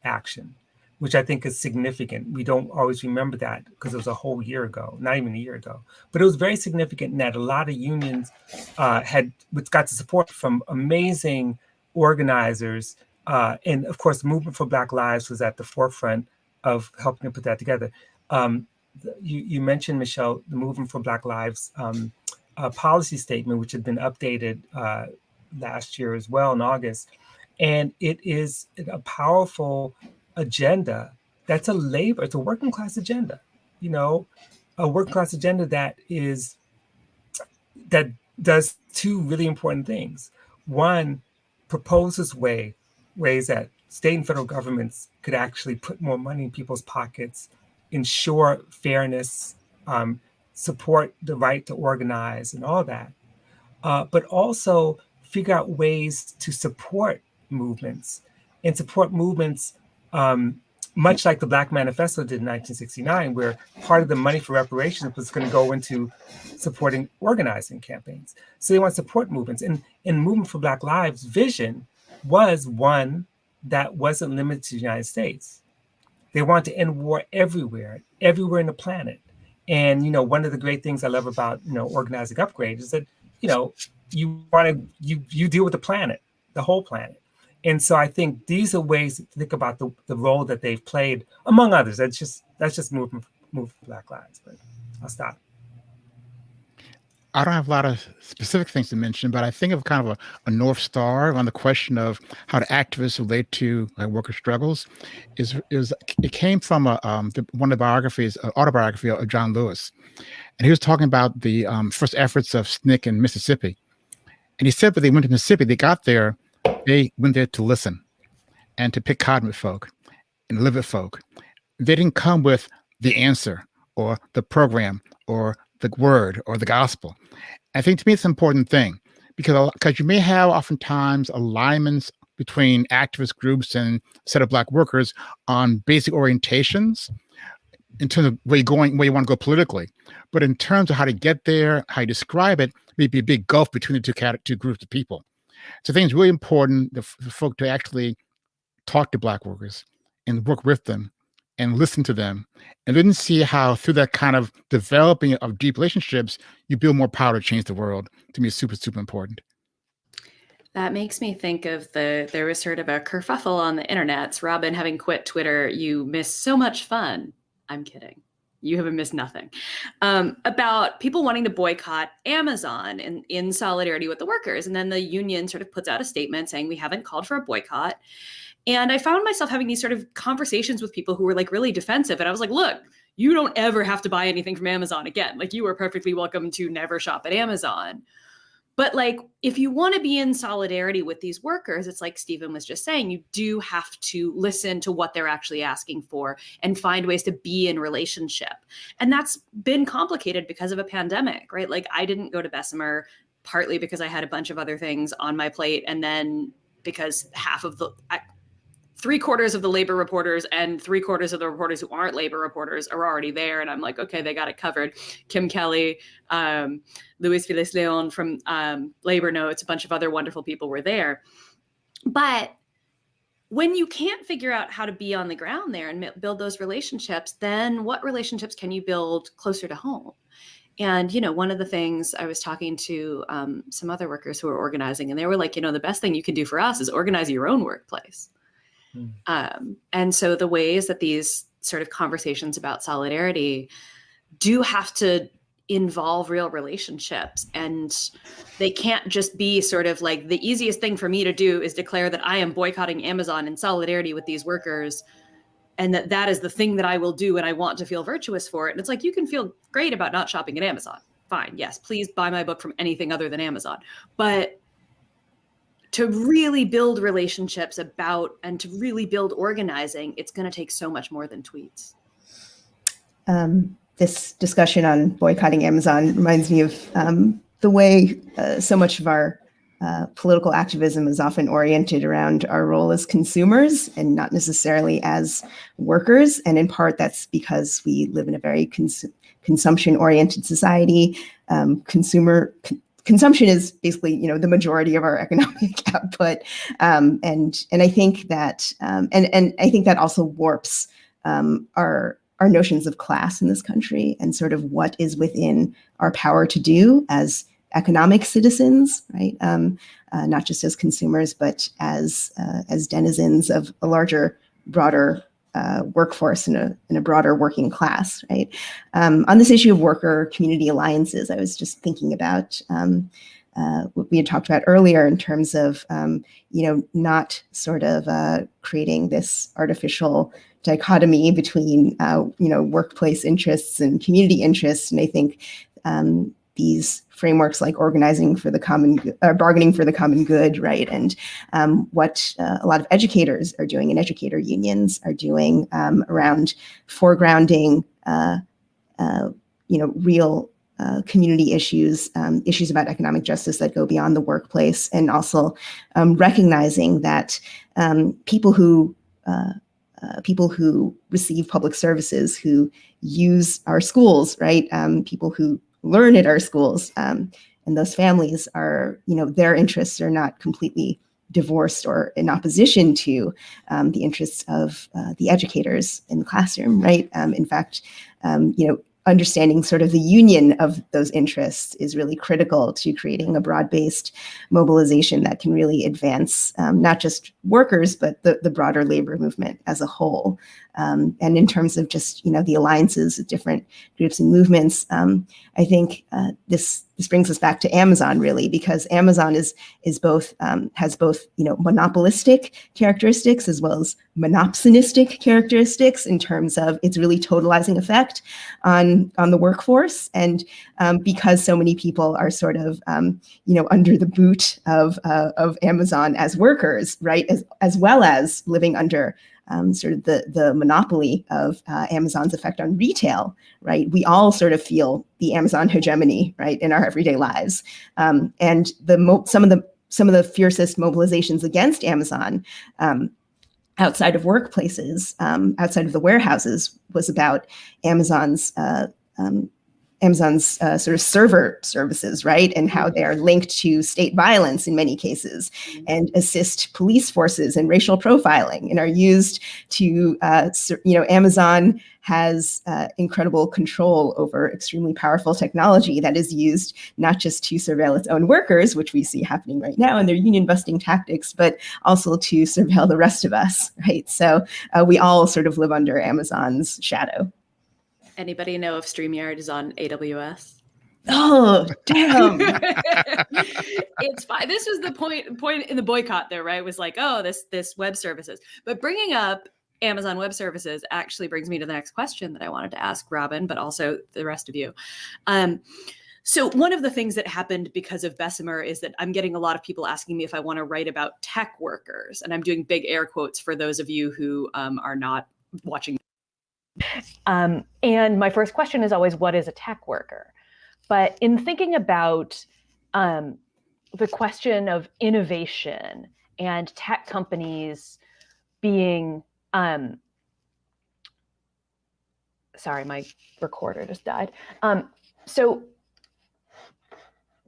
action, which I think is significant. We don't always remember that because it was a whole year ago, not even a year ago. But it was very significant in that a lot of unions got the support from amazing organizers. And of course, the Movement for Black Lives was at the forefront of helping to put that together. You mentioned, Michelle, the Movement for Black Lives policy statement, which had been updated last year as well in August. And it is a powerful agenda that's it's a working class agenda, a working class agenda that does two really important things. One, proposes ways that state and federal governments could actually put more money in people's pockets, ensure fairness, support the right to organize and all that, but also figure out ways to support movements much like the Black Manifesto did in 1969, where part of the money for reparations was going to go into supporting organizing campaigns. So they want to support movements. And Movement for Black Lives' vision was one that wasn't limited to the United States. They want to end war everywhere in the planet. And, one of the great things I love about, Organizing Upgrade is that, you deal with the planet, the whole planet. And so I think these are ways to think about the role that they've played, among others. That's just Movement for Black Lives, but I'll stop. I don't have a lot of specific things to mention, but I think of kind of a North Star on the question of how the activists relate to worker struggles. It came from one of the autobiography of John Lewis. And he was talking about the first efforts of SNCC in Mississippi. And he said when they went to Mississippi, they went there to listen and to pick cotton with folk and live with folk. They didn't come with the answer or the program or the word or the gospel. I think to me it's an important thing because you may have oftentimes alignments between activist groups and a set of Black workers on basic orientations in terms of where you want to go politically. But in terms of how to get there, how you describe it, maybe a big gulf between the two groups of people. So I think it's really important for folk to actually talk to Black workers and work with them and listen to them and then see how through that kind of developing of deep relationships, you build more power to change the world. To me, is super, super important. That makes me think of there was sort of a kerfuffle on the internet. Robin, having quit Twitter, you missed so much fun. I'm kidding. You haven't missed nothing. About people wanting to boycott Amazon in solidarity with the workers. And then the union sort of puts out a statement saying we haven't called for a boycott. And I found myself having these sort of conversations with people who were like really defensive. And I was like, look, you don't ever have to buy anything from Amazon again. Like you are perfectly welcome to never shop at Amazon. But like, if you want to be in solidarity with these workers, it's like Stephen was just saying, you do have to listen to what they're actually asking for and find ways to be in relationship. And that's been complicated because of a pandemic, right? Like I didn't go to Bessemer partly because I had a bunch of other things on my plate. And then because three-quarters of the labor reporters and three-quarters of the reporters who aren't labor reporters are already there. And I'm like, okay, they got it covered. Kim Kelly, Luis Feliz Leon from Labor Notes, a bunch of other wonderful people were there. But when you can't figure out how to be on the ground there and build those relationships, then what relationships can you build closer to home? And, one of the things I was talking to some other workers who were organizing, and they were like, the best thing you can do for us is organize your own workplace. And so the ways that these sort of conversations about solidarity do have to involve real relationships, and they can't just be sort of like, the easiest thing for me to do is declare that I am boycotting Amazon in solidarity with these workers, and that is the thing that I will do, and I want to feel virtuous for it. And it's like, you can feel great about not shopping at Amazon. Fine. Yes, please buy my book from anything other than Amazon. But to really build relationships about, and to really build organizing, it's going to take so much more than tweets. This discussion on boycotting Amazon reminds me of the way so much of our political activism is often oriented around our role as consumers and not necessarily as workers. And in part, that's because we live in a very consumption-oriented society. Consumption is basically, the majority of our economic output, and I think that and I think that also warps our notions of class in this country and sort of what is within our power to do as economic citizens, right? Not just as consumers, but as denizens of a larger, broader workforce and a broader working class, right? On this issue of worker community alliances, I was just thinking about what we had talked about earlier in terms of, not sort of creating this artificial dichotomy between, workplace interests and community interests. And I think these frameworks like bargaining for the common good, right? And what a lot of educators are doing and educator unions are doing around foregrounding, real community issues, issues about economic justice that go beyond the workplace, and also recognizing that people who receive public services, who use our schools, right? People who learn at our schools, and those families are, their interests are not completely divorced or in opposition to the interests of the educators in the classroom, right? In fact, understanding sort of the union of those interests is really critical to creating a broad-based mobilization that can really advance not just workers, but the broader labor movement as a whole. And in terms of just, the alliances of different groups and movements, I think this brings us back to Amazon, really, because Amazon is both has both monopolistic characteristics as well as monopsonistic characteristics in terms of its really totalizing effect on the workforce, and because so many people are sort of under the boot of Amazon as workers, right, as well as living under sort of the monopoly of Amazon's effect on retail, right? We all sort of feel the Amazon hegemony, right, in our everyday lives, and some of the fiercest mobilizations against Amazon outside of workplaces, outside of the warehouses, was about Amazon's sort of server services, right? And how they are linked to state violence in many cases, and assist police forces in racial profiling, and are used to, Amazon has incredible control over extremely powerful technology that is used not just to surveil its own workers, which we see happening right now in their union busting tactics, but also to surveil the rest of us, right? So we all sort of live under Amazon's shadow. Anybody know if StreamYard is on AWS? Oh, damn. It's fine. This was the point in the boycott there, right? It was like, oh, this web services. But bringing up Amazon Web Services actually brings me to the next question that I wanted to ask Robin, but also the rest of you. So one of the things that happened because of Bessemer is that I'm getting a lot of people asking me if I want to write about tech workers. And I'm doing big air quotes for those of you who are not watching. And my first question is always, what is a tech worker? But in thinking about the question of innovation and tech companies being, sorry, my recorder just died. So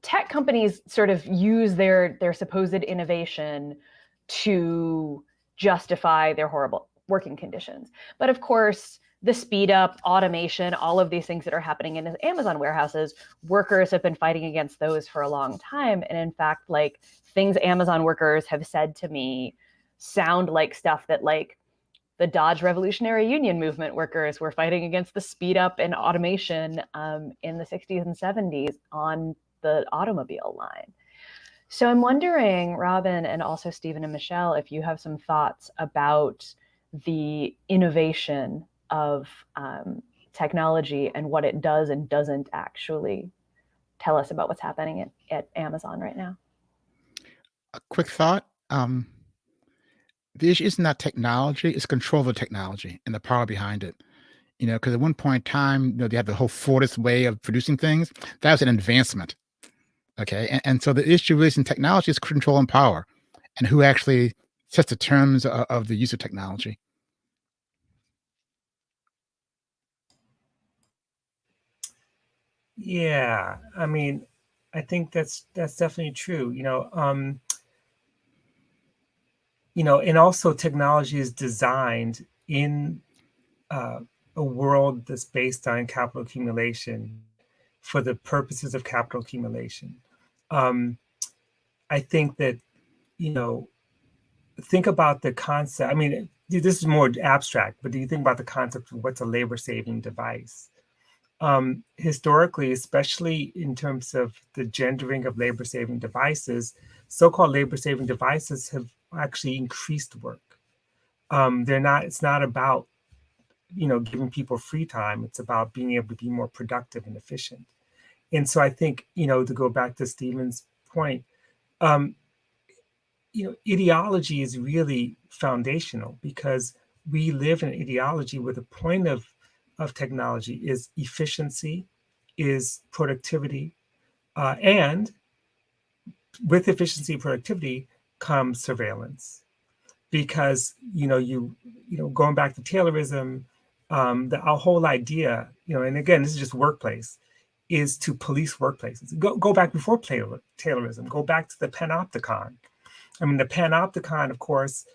tech companies sort of use their supposed innovation to justify their horrible working conditions. But of course, the speed up, automation, all of these things that are happening in Amazon warehouses, workers have been fighting against those for a long time. And in fact, like things Amazon workers have said to me sound like stuff that like the Dodge Revolutionary Union movement workers were fighting against the speed up and automation in the 60s and 70s on the automobile line. So I'm wondering, Robin, and also Stephen and Michelle, if you have some thoughts about the innovation of technology and what it does and doesn't actually tell us about what's happening at Amazon right now. A quick thought. The issue isn't that technology, it's control of the technology and the power behind it. Because at one point in time, they had the whole Fordist way of producing things. That was an advancement. Okay. And so the issue is in technology is control and power, and who actually sets the terms of the use of technology. Yeah, I mean, I think that's definitely true. And also technology is designed in a world that's based on capital accumulation for the purposes of capital accumulation. I think that, think about the concept. I mean, this is more abstract, but do you think about the concept of what's a labor-saving device? Historically, especially in terms of the gendering of labor-saving devices, so-called labor-saving devices have actually increased work. It's not about, giving people free time. It's about being able to be more productive and efficient. And so I think, to go back to Stephen's point, ideology is really foundational, because we live in an ideology where the point of technology is efficiency, is productivity, and with efficiency and productivity comes surveillance. Because going back to Taylorism, our whole idea, and again, this is just workplace, is to police workplaces. Go back before Taylorism. Go back to the panopticon. I mean, the panopticon, of course,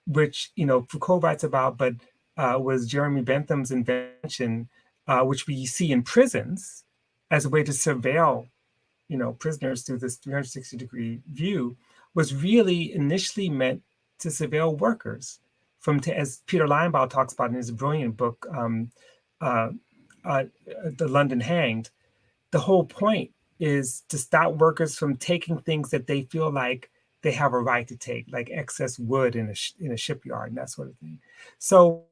which Foucault writes about, but was Jeremy Bentham's invention, which we see in prisons as a way to surveil, prisoners through this 360-degree view, was really initially meant to surveil workers as Peter Linebaugh talks about in his brilliant book, The London Hanged. The whole point is to stop workers from taking things that they feel like they have a right to take, like excess wood in a shipyard and that sort of thing. So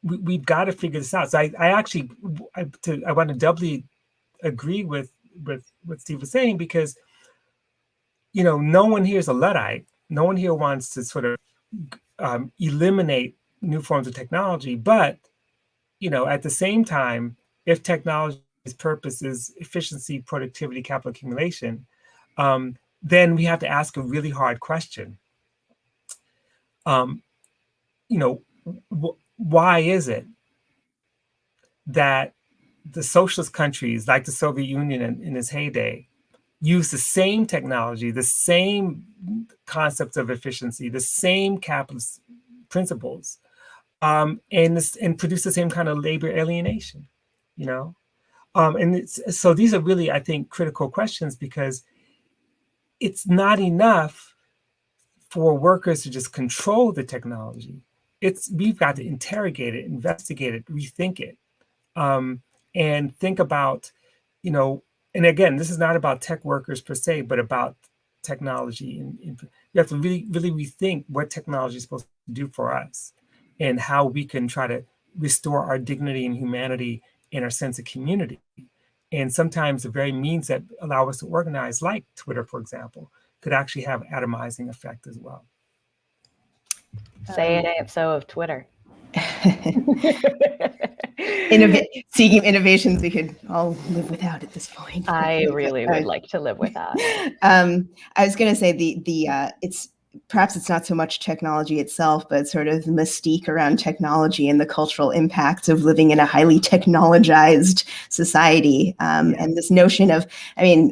we've got to figure this out. So I want to doubly agree with what Steve was saying, because no one here is a Luddite. No one here wants to sort of eliminate new forms of technology. But at the same time, if technology's purpose is efficiency, productivity, capital accumulation, then we have to ask a really hard question. Why is it that the socialist countries like the Soviet Union in its heyday use the same technology, the same concepts of efficiency, the same capitalist principles, and produce the same kind of labor alienation, so these are really, I think, critical questions, because it's not enough for workers to just control the technology. We've got to interrogate it, investigate it, rethink it, and think about, and again, this is not about tech workers per se, but about technology. And we have to really, really rethink what technology is supposed to do for us, and how we can try to restore our dignity and humanity and our sense of community. And sometimes the very means that allow us to organize, like Twitter, for example, could actually have atomizing effect as well. Say it ain't so of Twitter. Seeking innovations we could all live without at this point. I really would like to live without. I was going to say perhaps it's not so much technology itself, but sort of the mystique around technology and the cultural impacts of living in a highly technologized society. And this notion of, I mean,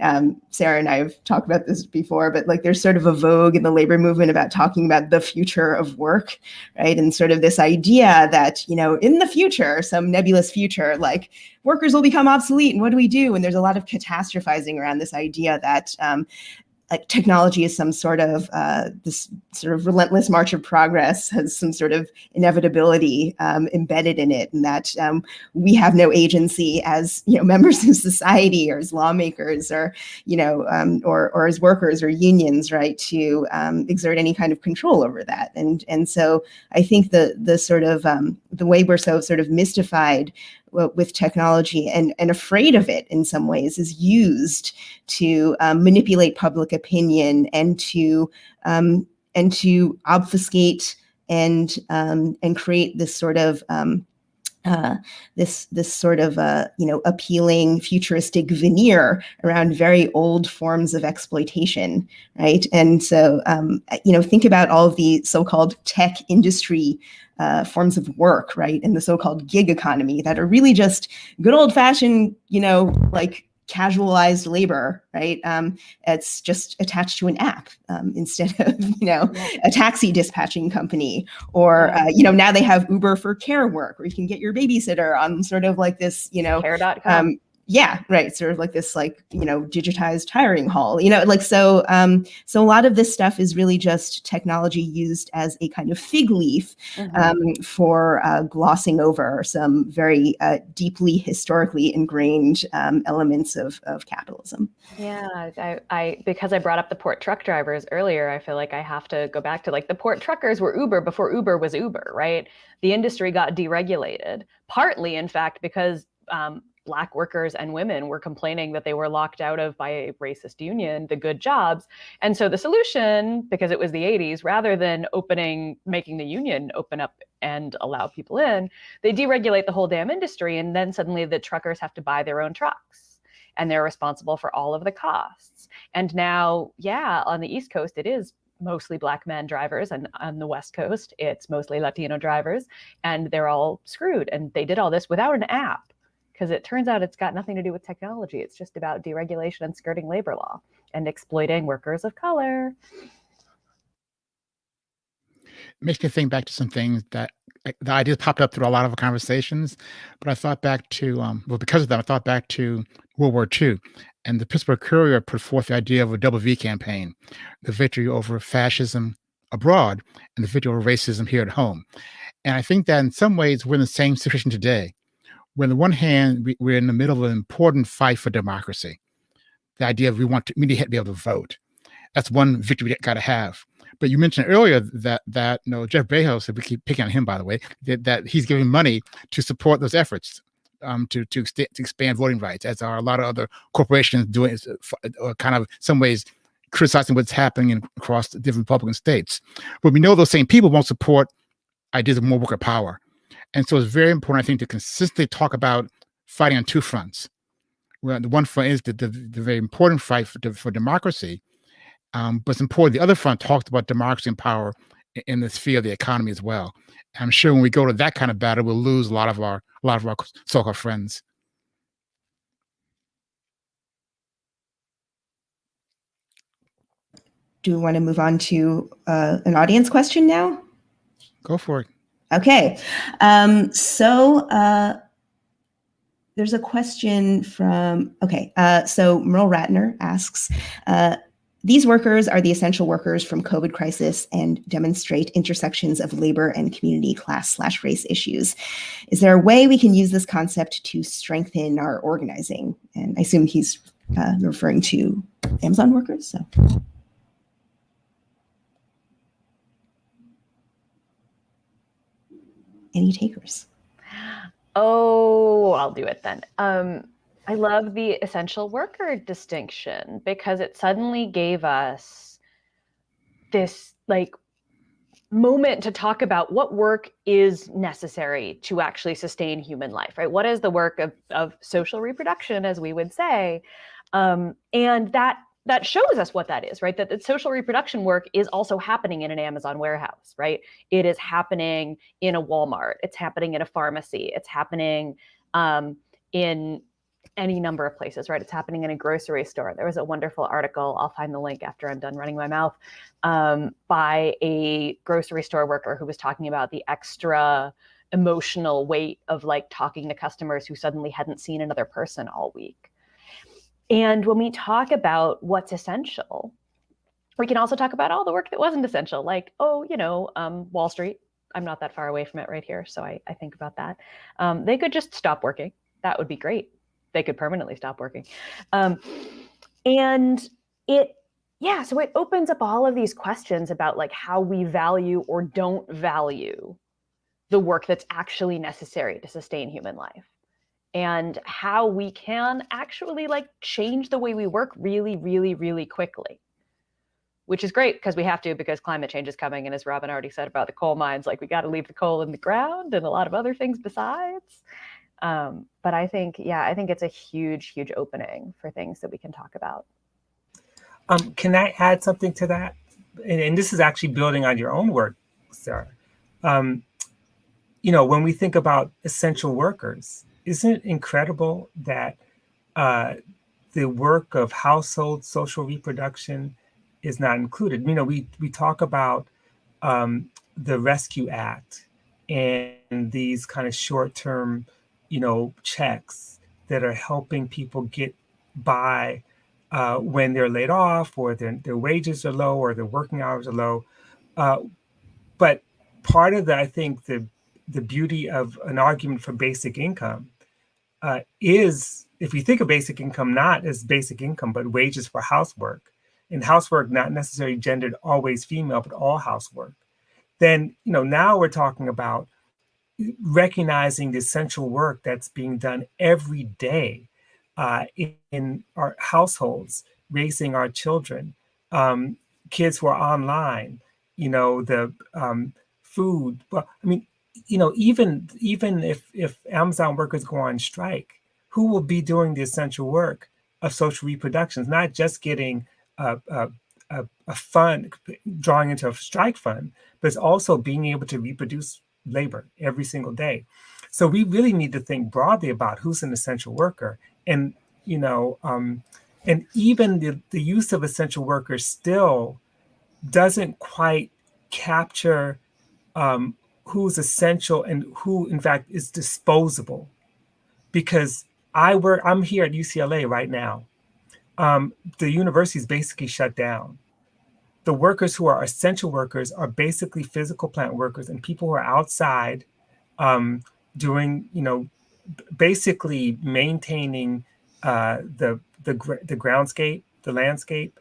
Sarah and I have talked about this before, but like there's sort of a vogue in the labor movement about talking about the future of work, right? And sort of this idea that, you know, in the future, some nebulous future, like workers will become obsolete and what do we do? And there's a lot of catastrophizing around this idea that like technology is some sort of this sort of relentless march of progress, has some sort of inevitability embedded in it, and that we have no agency as, you know, members of society or as lawmakers or, you know, or as workers or unions, right, to exert any kind of control over that. And so I think the sort of the way we're so sort of mystified with technology and afraid of it in some ways is used to manipulate public opinion and to obfuscate and create this sort of this sort of you know, appealing futuristic veneer around very old forms of exploitation, right? And so you know, think about all of the so-called tech industry forms of work, right, and the so-called gig economy that are really just good old-fashioned, you know, like casualized labor, right? It's just attached to an app instead of, you know, a taxi dispatching company, or you know, now they have Uber for care work, where you can get your babysitter on sort of like this, you know, care.com. Yeah, right. Sort of like this, like, you know, digitized hiring hall, you know, like, so so a lot of this stuff is really just technology used as a kind of fig leaf for glossing over some very deeply historically ingrained elements of capitalism. Yeah, I because I brought up the port truck drivers earlier, I feel like I have to go back to, like, the port truckers were Uber before Uber was Uber, right? The industry got deregulated, partly, in fact, because Black workers and women were complaining that they were locked out of, by a racist union, the good jobs. And so the solution, because it was the 80s, rather than making the union open up and allow people in, they deregulate the whole damn industry. And then suddenly the truckers have to buy their own trucks and they're responsible for all of the costs. And now, yeah, on the East Coast, it is mostly Black men drivers, and on the West Coast, it's mostly Latino drivers, and they're all screwed. And they did all this without an app, because it turns out it's got nothing to do with technology. It's just about deregulation and skirting labor law and exploiting workers of color. It makes me think back to some things that the ideas popped up through a lot of our conversations, but I thought back to, well, because of that, I thought back to World War II, and the Pittsburgh Courier put forth the idea of a double V campaign, the victory over fascism abroad and the victory over racism here at home. And I think that in some ways we're in the same situation today. Where on the one hand, we're in the middle of an important fight for democracy. The idea of we need to be able to vote. That's one victory we got to have. But you mentioned earlier that you know, Jeff Bezos, we keep picking on him, by the way, that he's giving money to support those efforts to expand voting rights, as are a lot of other corporations doing, or kind of some ways criticizing what's happening across the different Republican states. But we know those same people won't support ideas of more worker power. And so it's very important, I think, to consistently talk about fighting on two fronts. Well, the one front is the very important fight for democracy, but it's important. The other front talks about democracy and power in the sphere of the economy as well. And I'm sure when we go to that kind of battle, we'll lose a lot of our so-called friends. Do we want to move on to an audience question now? Go for it. Okay. There's a question from, so Merle Ratner asks, these workers are the essential workers from COVID crisis and demonstrate intersections of labor and community, class/race issues. Is there a way we can use this concept to strengthen our organizing? And I assume he's referring to Amazon workers, so. Any takers? Oh, I'll do it then. I love the essential worker distinction because it suddenly gave us this like moment to talk about what work is necessary to actually sustain human life, right? What is the work of social reproduction, as we would say? And that that shows us what that is, right? That the social reproduction work is also happening in an Amazon warehouse, right? It is happening in a Walmart. It's happening in a pharmacy. It's happening in any number of places, right? It's happening in a grocery store. There was a wonderful article, I'll find the link after I'm done running my mouth, by a grocery store worker who was talking about the extra emotional weight of like talking to customers who suddenly hadn't seen another person all week. And when we talk about what's essential, we can also talk about all the work that wasn't essential, like, Wall Street. I'm not that far away from it right here, so I think about that. They could just stop working. That would be great. They could permanently stop working. So it opens up all of these questions about like how we value or don't value the work that's actually necessary to sustain human life, and how we can actually like change the way we work really, really, really quickly, which is great because we have to, because climate change is coming. And as Robin already said about the coal mines, like we got to leave the coal in the ground and a lot of other things besides. But I think it's a huge, huge opening for things that we can talk about. Can I add something to that? And this is actually building on your own work, Sarah. When we think about essential workers, isn't it incredible that the work of household social reproduction is not included? We talk about the Rescue Act and these kind of short-term, checks that are helping people get by when they're laid off, or their wages are low, or their working hours are low. But part of I think the beauty of an argument for basic income is, if we think of basic income not as basic income, but wages for housework, and housework not necessarily gendered always female, but all housework, then now we're talking about recognizing the essential work that's being done every day in our households, raising our children, kids who are online, the food. But even if Amazon workers go on strike, who will be doing the essential work of social reproduction? It's not just getting a fund, drawing into a strike fund, but it's also being able to reproduce labor every single day. So we really need to think broadly about who's an essential worker, and and even the use of essential workers still doesn't quite capture who's essential and who, in fact, is disposable. Because I'm here at UCLA right now. The university is basically shut down. The workers who are essential workers are basically physical plant workers and people who are outside doing, basically maintaining the groundscape, the landscape,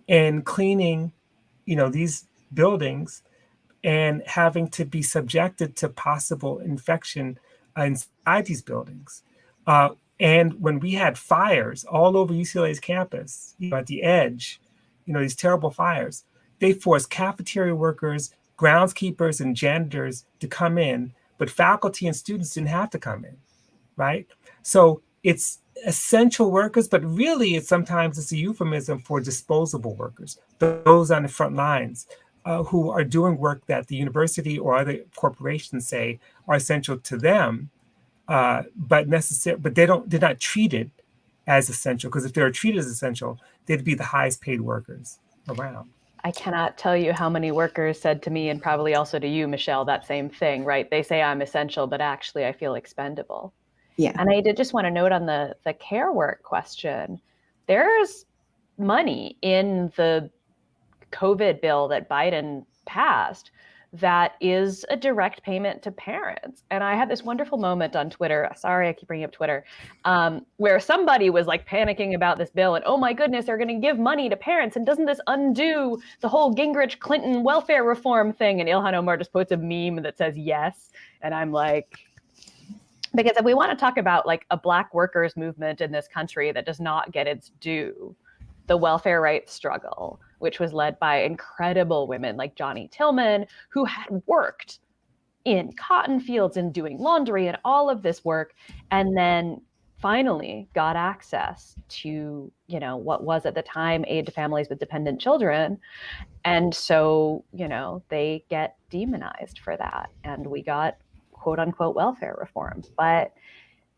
and cleaning, these buildings, and having to be subjected to possible infection inside these buildings. And when we had fires all over UCLA's campus, at the edge, these terrible fires, they forced cafeteria workers, groundskeepers, and janitors to come in, but faculty and students didn't have to come in, right? So it's essential workers, but really it's a euphemism for disposable workers, those on the front lines who are doing work that the university or other corporations say are essential to them, but they're not treated as essential, because if they were treated as essential, they'd be the highest paid workers around. I cannot tell you how many workers said to me, and probably also to you, Michelle, that same thing, right? They say I'm essential, but actually I feel expendable. Yeah. And I did just want to note on the care work question, there's money in the COVID bill that Biden passed that is a direct payment to parents. And I had this wonderful moment on Twitter. Sorry, I keep bringing up Twitter, where somebody was like panicking about this bill and, oh my goodness, they're going to give money to parents. And doesn't this undo the whole Gingrich Clinton welfare reform thing? And Ilhan Omar just puts a meme that says yes. And I'm like, because if we want to talk about like a Black workers movement in this country that does not get its due, the welfare rights struggle, which was led by incredible women like Johnny Tillman, who had worked in cotton fields and doing laundry and all of this work, and then finally got access to, what was at the time aid to families with dependent children. And so, they get demonized for that. And we got quote unquote welfare reform. But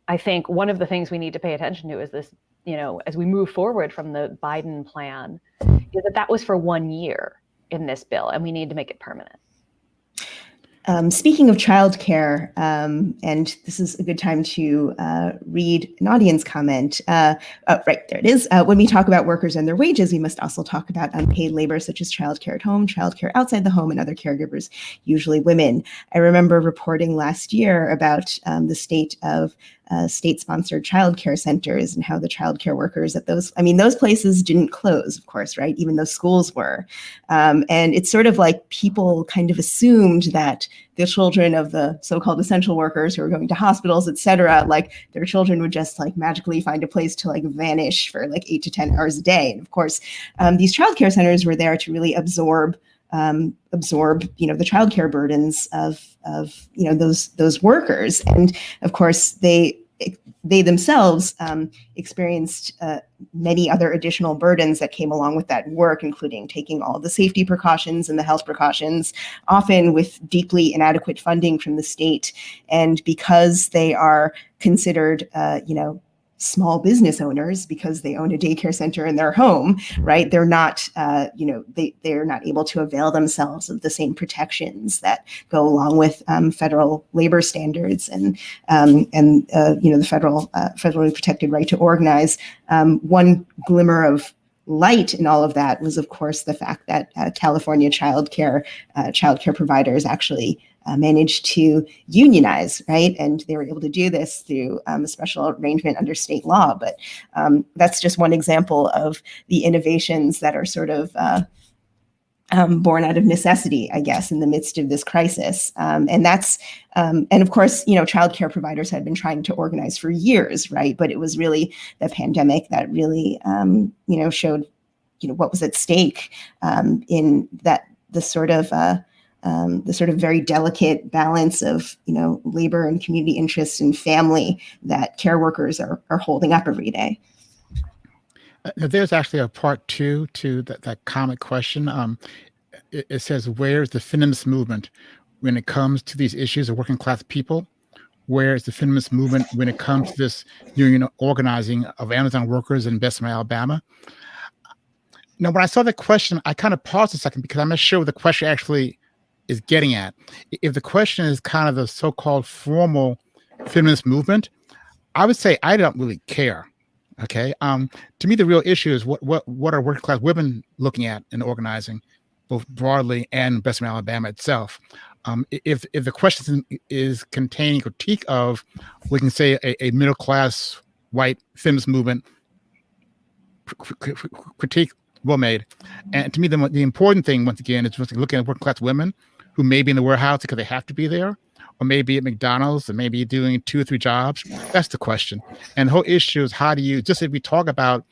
I think one of the things we need to pay attention to is this, as we move forward from the Biden plan, is that was for 1 year in this bill, and we need to make it permanent. Speaking of childcare, and this is a good time to read an audience comment. Right, there it is. When we talk about workers and their wages, we must also talk about unpaid labor, such as childcare at home, childcare outside the home, and other caregivers, usually women. I remember reporting last year about the state of state-sponsored childcare centers and how the childcare workers at those places didn't close, of course, right? Even though schools were. And it's sort of like people kind of assumed that the children of the so-called essential workers who are going to hospitals, et cetera, like their children would just like magically find a place to like vanish for like 8 to 10 hours a day. And of course, these childcare centers were there to really absorb the childcare burdens of those workers. And of course, they themselves experienced many other additional burdens that came along with that work, including taking all the safety precautions and the health precautions, often with deeply inadequate funding from the state. And because they are considered, small business owners, because they own a daycare center in their home, right? They're not, they're not able to avail themselves of the same protections that go along with federal labor standards and the federally protected right to organize. One glimmer of light in all of that was, of course, the fact that California childcare providers actually managed to unionize, right? And they were able to do this through a special arrangement under state law. But that's just one example of the innovations that are sort of born out of necessity, I guess, in the midst of this crisis. And of course, childcare providers had been trying to organize for years, right? But it was really the pandemic that really, showed, what was at stake in that the sort of very delicate balance of, labor and community interests and family that care workers are holding up every day. There's actually a part 2 to that comic question. It says, where's the feminist movement when it comes to these issues of working class people? Where is the feminist movement when it comes to this union organizing of Amazon workers in Bessemer, Alabama? Now, when I saw the question, I kind of paused a second because I'm not sure what the question actually is getting at. If the question is kind of the so-called formal feminist movement, I would say I don't really care. Okay. To me, the real issue is what are working class women looking at in organizing, both broadly and Bessemer, Alabama itself. If the question is containing critique of, we can say a middle class white feminist movement, critique well made. And to me, the important thing, once again, is just looking at working class women who may be in the warehouse because they have to be there, or maybe at McDonald's, or maybe doing 2 or 3 jobs. That's the question. And the whole issue is, how do you, just if we talk about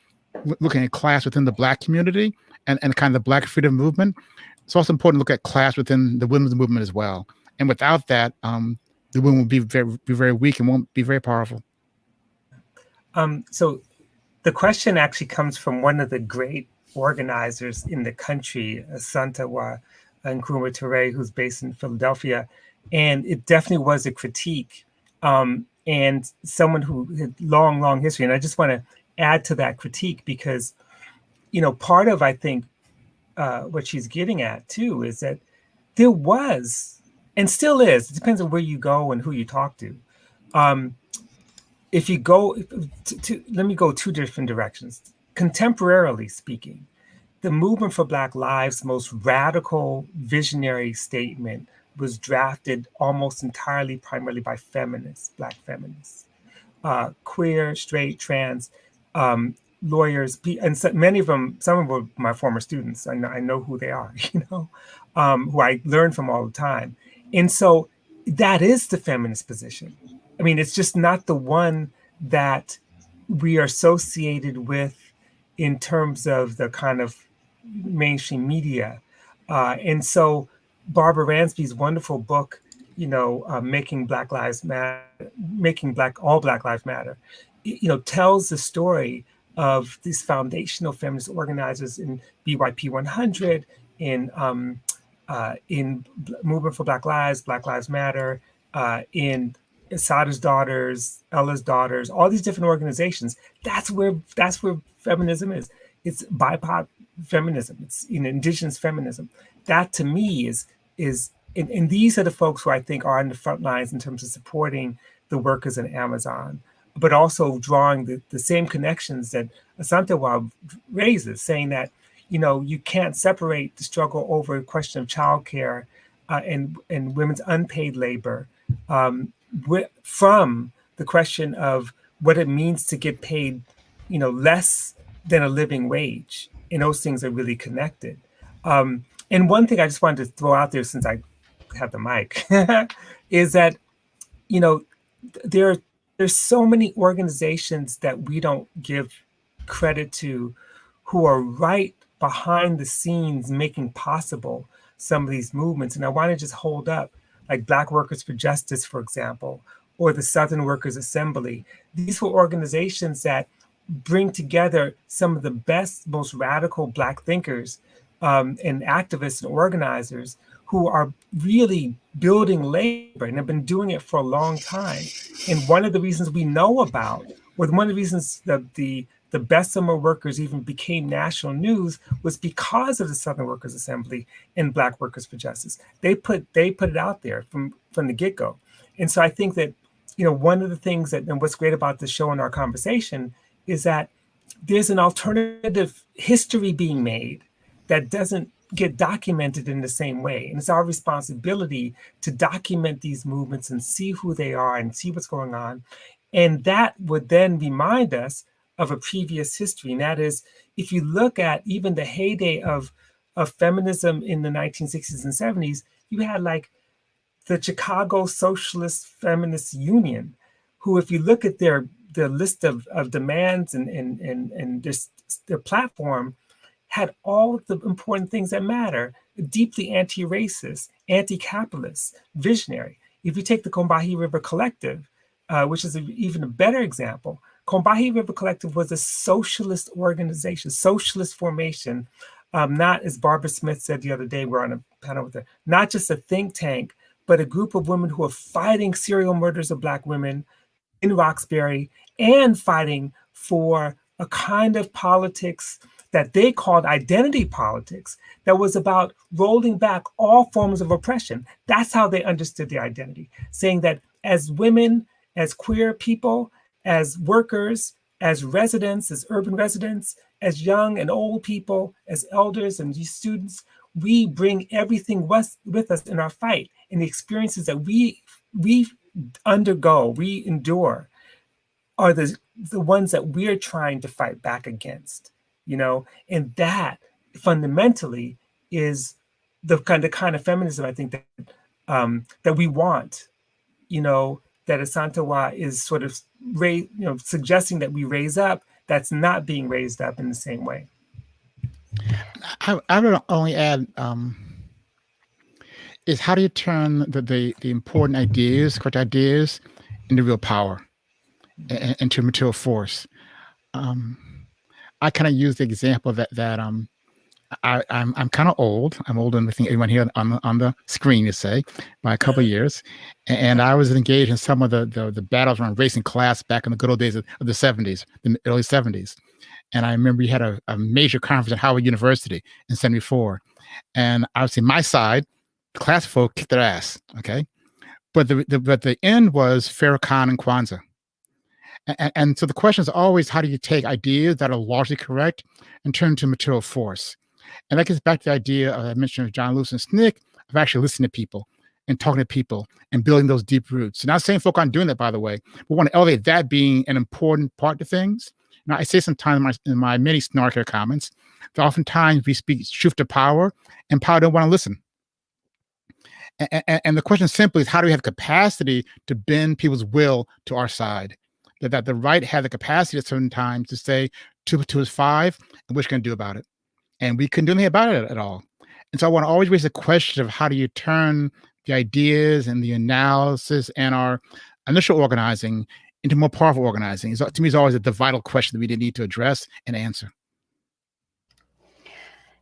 looking at class within the Black community and kind of the Black freedom movement, it's also important to look at class within the women's movement as well. And without that, the women will be very weak and won't be very powerful. So the question actually comes from one of the great organizers in the country, Asante Nkrumah Ture, who's based in Philadelphia. And it definitely was a critique, and someone who had long history. And I just want to add to that critique because, part of, I think, what she's getting at too is that there was, and still is, it depends on where you go and who you talk to. If you go let me go 2 different directions. Contemporarily speaking, the movement for Black Lives' most radical visionary statement was drafted almost entirely, primarily by feminists, Black feminists, queer, straight, trans, lawyers, and so many of them, some of them were my former students. I know who they are, who I learn from all the time. And so that is the feminist position. I mean, it's just not the one that we are associated with in terms of the kind of mainstream media. And so Barbara Ransby's wonderful book, Making Black Lives Matter, All Black Lives Matter, tells the story of these foundational feminist organizers in BYP 100, in Movement for Black Lives Matter, in Asada's Daughters, Ella's Daughters, all these different organizations. That's where feminism is. It's BIPOC feminism. It's indigenous feminism. That to me is and these are the folks who I think are on the front lines in terms of supporting the workers in Amazon, but also drawing the same connections that Asantewaa raises, saying that you can't separate the struggle over a question of childcare and women's unpaid labor from the question of what it means to get paid, less than a living wage. And those things are really connected. And one thing I just wanted to throw out there, since I have the mic, is that there's so many organizations that we don't give credit to, who are right behind the scenes making possible some of these movements. And I want to just hold up, like Black Workers for Justice, for example, or the Southern Workers Assembly. These were organizations that bring together some of the best, most radical Black thinkers and activists and organizers who are really building labor and have been doing it for a long time. And one of the reasons we know about, or one of the reasons that the Bessemer workers even became national news, was because of the Southern Workers Assembly and Black Workers for Justice. They put it out there from the get-go. And so I think that, one of the things and what's great about the show and our conversation is that there's an alternative history being made that doesn't get documented in the same way. And it's our responsibility to document these movements and see who they are and see what's going on. And that would then remind us of a previous history. And that is, if you look at even the heyday of feminism in the 1960s and 70s, you had like the Chicago Socialist Feminist Union, who, if you look at their list of demands and their platform, had all of the important things that matter: deeply anti-racist, anti-capitalist, visionary. If you take the Combahee River Collective, which is even a better example, Combahee River Collective was a socialist organization, socialist formation, not, as Barbara Smith said the other day, we're on a panel with her, not just a think tank, but a group of women who are fighting serial murders of Black women in Roxbury and fighting for a kind of politics that they called identity politics, that was about rolling back all forms of oppression. That's how they understood their identity, saying that as women, as queer people, as workers, as residents, as urban residents, as young and old people, as elders and these students, we bring everything with us in our fight. And the experiences that we undergo, we endure, are the ones that we're trying to fight back against. And that fundamentally is the kind of feminism I think that we want, that Asantewaa is sort of suggesting that we raise up, that's not being raised up in the same way. I would only add is, how do you turn the important ideas, correct ideas, into real power, into material force? I kind of use the example that I'm kind of old. I'm older than I think everyone here on the screen, you say, by a couple of years. And I was engaged in some of the battles around race and class back in the good old days of the 70s, the early 70s. And I remember we had a major conference at Howard University in 74. And obviously my side, the class folk, kicked their ass, okay? But the end was Farrakhan and Kwanzaa. And so the question is always, how do you take ideas that are largely correct and turn into material force? And that gets back to the idea I mentioned of John Lewis and SNCC, of actually listening to people and talking to people and building those deep roots. And not saying folk aren't doing that, by the way. We want to elevate that being an important part of things. Now, I say sometimes in my many snarkier comments that oftentimes we speak truth to power, and power don't want to listen. And the question simply is, how do we have capacity to bend people's will to our side? That the right had the capacity at certain times to say 2 + 2 is 5, and what you going to do about it? And we couldn't do anything about it at all. And so I want to always raise the question of, how do you turn the ideas and the analysis and our initial organizing into more powerful organizing? To me, is always the vital question that we need to address and answer.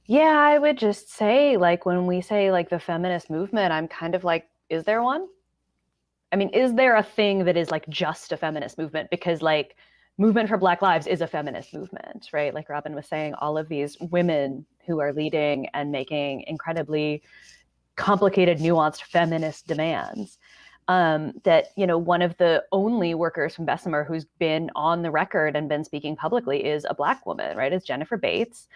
Yeah, I would just say, like, when we say like the feminist movement, I'm kind of like, is there one? I mean, is there a thing that is like just a feminist movement? Because like movement for Black lives is a feminist movement, right? Like Robin was saying, all of these women who are leading and making incredibly complicated, nuanced feminist demands. That, you know, one of the only workers from Bessemer who's been on the record and been speaking publicly is a Black woman, right? It's Jennifer Bates.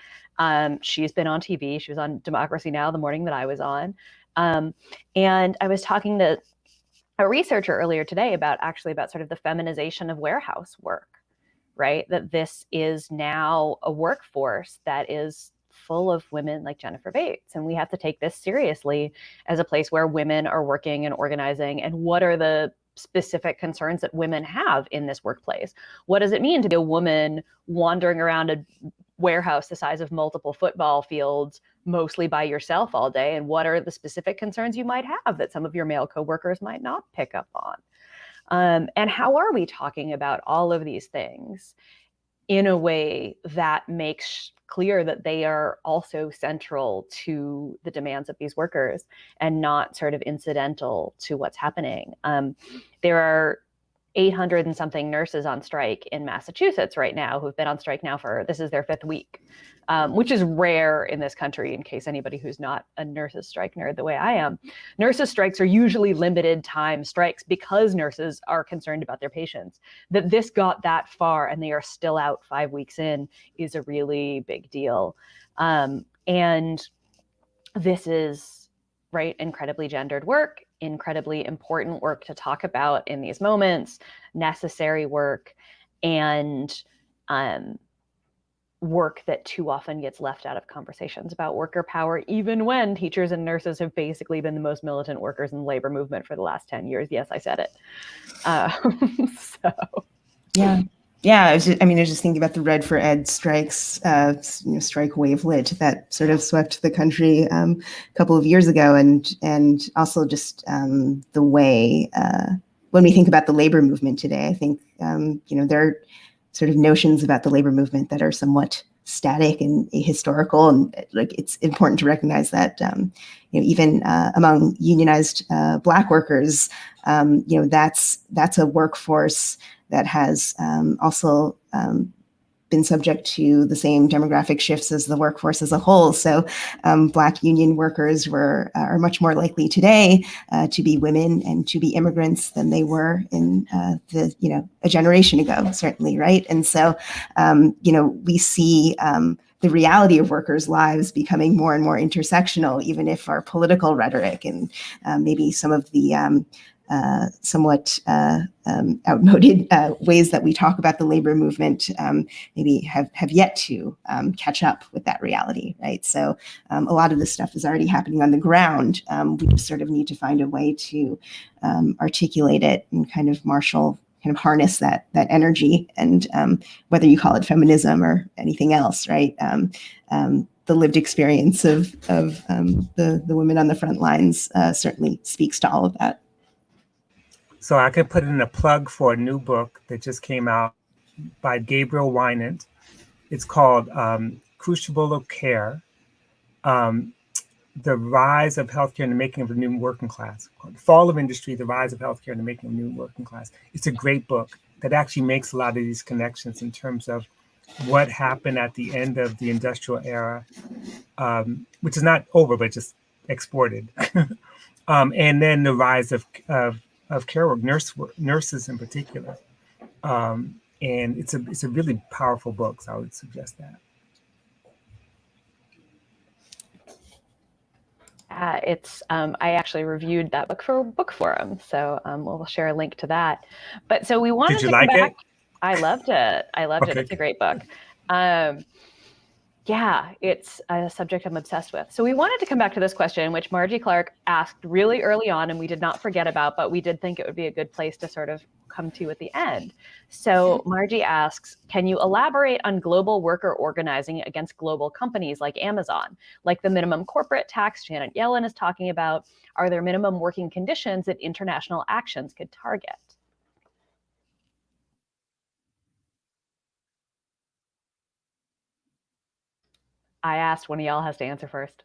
She's been on TV. She was on Democracy Now! The morning that I was on. And I was talking to a researcher earlier today about sort of the feminization of warehouse work, right? That this is now a workforce that is full of women like Jennifer Bates. And we have to take this seriously as a place where women are working and organizing. And what are the specific concerns that women have in this workplace? What does it mean to be a woman wandering around a warehouse the size of multiple football fields, mostly by yourself all day? And what are the specific concerns you might have that some of your male coworkers might not pick up on? And how are we talking about all of these things in a way that makes clear that they are also central to the demands of these workers and not sort of incidental to what's happening? There are 800 and something nurses on strike in Massachusetts right now who've been on strike now this is their 5th week, which is rare in this country, in case anybody who's not a nurses strike nerd the way I am. Nurses strikes are usually limited time strikes because nurses are concerned about their patients. That this got that far and they are still out 5 weeks in is a really big deal. And this is, right, incredibly gendered work, incredibly important work to talk about in these moments, necessary work, and work that too often gets left out of conversations about worker power, even when teachers and nurses have basically been the most militant workers in the labor movement for the last 10 years. Yes, I said it. So. Yeah. I was just thinking about the Red for Ed strikes, strike wavelet that sort of swept the country a couple of years ago, and also just the way when we think about the labor movement today, I think there are sort of notions about the labor movement that are somewhat static and ahistorical, and like it's important to recognize that even among unionized Black workers, that's a workforce that has also been subject to the same demographic shifts as the workforce as a whole. So Black union workers are much more likely today to be women and to be immigrants than they were in a generation ago, certainly, right? And so we see the reality of workers' lives becoming more and more intersectional, even if our political rhetoric and maybe some of the somewhat outmoded ways that we talk about the labor movement maybe have yet to catch up with that reality, right? So a lot of this stuff is already happening on the ground. We just sort of need to find a way to articulate it and kind of harness that energy, and whether you call it feminism or anything else, right? The lived experience of the women on the front lines certainly speaks to all of that. So I could put in a plug for a new book that just came out by Gabriel Wynant. It's called Crucible of Care, The Rise of Healthcare and the Making of the New Working Class. Fall of Industry, The Rise of Healthcare and the Making of the New Working Class. It's a great book that actually makes a lot of these connections in terms of what happened at the end of the industrial era, which is not over, but just exported. And then the rise of care work, nurses in particular. And it's a really powerful book, so I would suggest that. I actually reviewed that book for Book Forum, so we'll share a link to that. But so we wanted Did you to like come back. it? I loved it. Okay. It's a great book. Yeah, it's a subject I'm obsessed with. So we wanted to come back to this question, which Margie Clark asked really early on, and we did not forget about, but we did think it would be a good place to sort of come to at the end. So Margie asks, can you elaborate on global worker organizing against global companies like Amazon, like the minimum corporate tax Janet Yellen is talking about? Are there minimum working conditions that international actions could target? I asked, one of y'all has to answer first.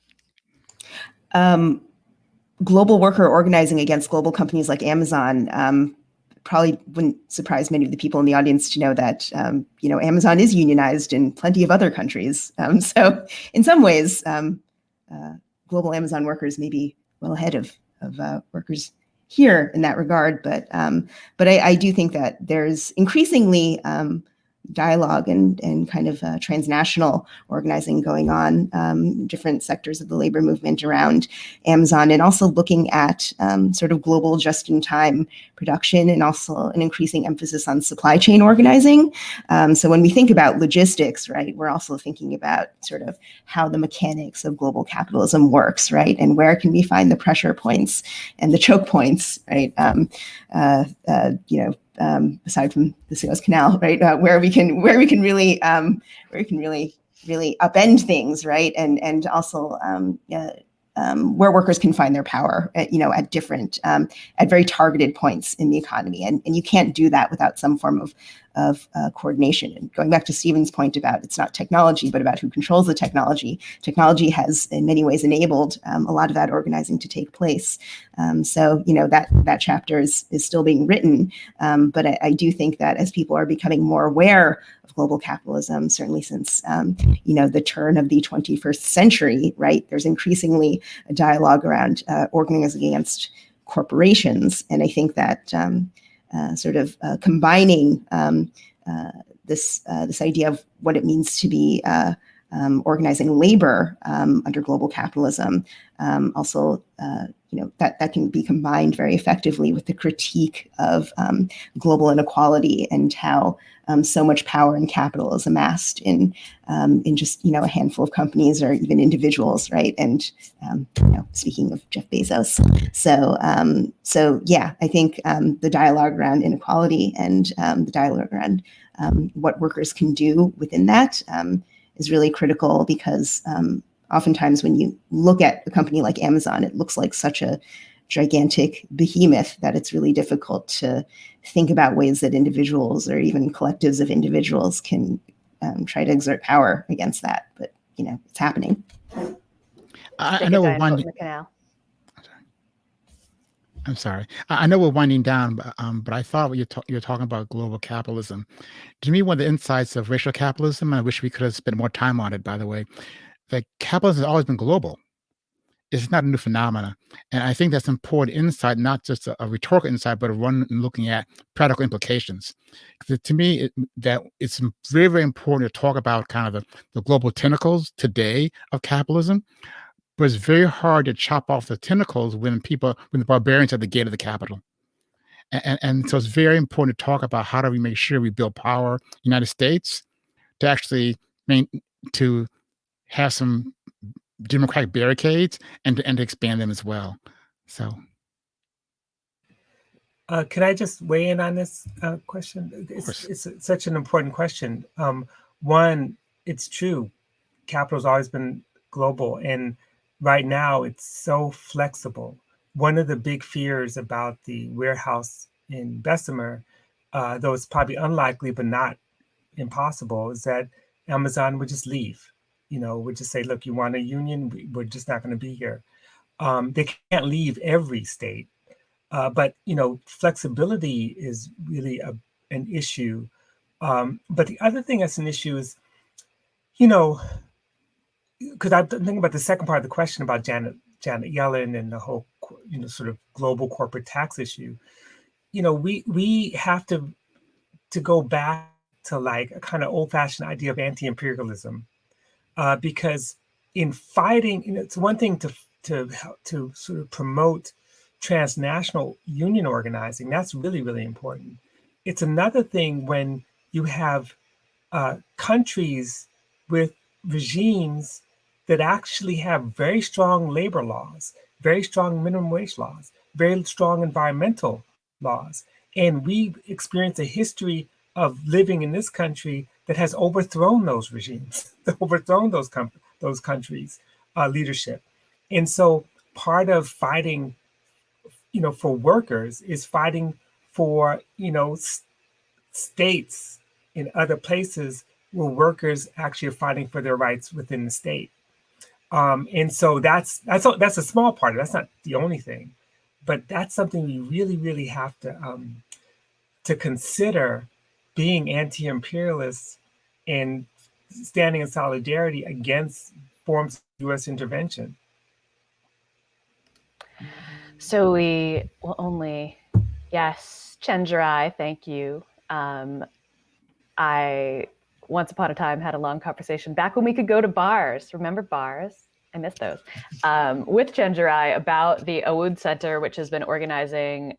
Global worker organizing against global companies like Amazon probably wouldn't surprise many of the people in the audience to know that Amazon is unionized in plenty of other countries. So in some ways, global Amazon workers may be well ahead of workers here in that regard. But I do think that there's increasingly dialogue and kind of transnational organizing going on, different sectors of the labor movement around Amazon, and also looking at sort of global just-in-time production, and also an increasing emphasis on supply chain organizing. So when we think about logistics, right, we're also thinking about sort of how the mechanics of global capitalism works, right, and where can we find the pressure points and the choke points, right, aside from the Suez Canal, right, where we can really upend things, right, and also where workers can find their power, at different, at very targeted points in the economy, and you can't do that without some form of coordination. And going back to Stephen's point about it's not technology, but about who controls the technology. Technology has in many ways enabled a lot of that organizing to take place. So that chapter is still being written, but I do think that as people are becoming more aware of global capitalism, certainly since the turn of the 21st century, right, there's increasingly a dialogue around organizing against corporations, and I think that combining this idea of what it means to be organizing labor under global capitalism, also that can be combined very effectively with the critique of global inequality and how so much power and capital is amassed in just a handful of companies or even individuals, right? And speaking of Jeff Bezos, so yeah, I think the dialogue around inequality and the dialogue around what workers can do within that is really critical, because oftentimes when you look at a company like Amazon, it looks like such a gigantic behemoth that it's really difficult to think about ways that individuals or even collectives of individuals can try to exert power against that. But it's happening. I know we're winding. I'm sorry. I know we're winding down, but I thought you're talking about global capitalism. To me, one of the insights of racial capitalism, and I wish we could have spent more time on it, by the way, that capitalism has always been global. It's not a new phenomenon. And I think that's important insight, not just a rhetorical insight, but one looking at practical implications. To me, that it's very, very important to talk about kind of the global tentacles today of capitalism, but it's very hard to chop off the tentacles when the barbarians are at the gate of the capital. And so it's very important to talk about how do we make sure we build power in the United States to actually to have some democratic barricades and to expand them as well. So can I just weigh in on this question? It's such an important question. One, it's true, capital's always been global, and right now it's so flexible. One of the big fears about the warehouse in Bessemer, though it's probably unlikely but not impossible, is that Amazon would just leave. Would just say, look, you want a union? We're just not going to be here. They can't leave every state. But flexibility is really an issue. But the other thing that's an issue is, because I'm thinking about the second part of the question about Janet Yellen and the whole, sort of global corporate tax issue. We have to go back to like a kind of old-fashioned idea of anti-imperialism, because in fighting, it's one thing to sort of promote transnational union organizing. That's really, really important. It's another thing when you have countries with regimes that actually have very strong labor laws, very strong minimum wage laws, very strong environmental laws. And we experience a history of living in this country that has overthrown those regimes, overthrown those countries' leadership. And so part of fighting, for workers is fighting for, states in other places where workers actually are fighting for their rights within the state. And so that's a small part. That's not the only thing, but that's something we really, really have to consider, being anti-imperialists and standing in solidarity against forms of U.S. intervention. So we will only, yes, Chenjerai, thank you. I once upon a time had a long conversation back when we could go to bars. Remember bars? I miss those. With Chenjerai about the Awood Center, which has been organizing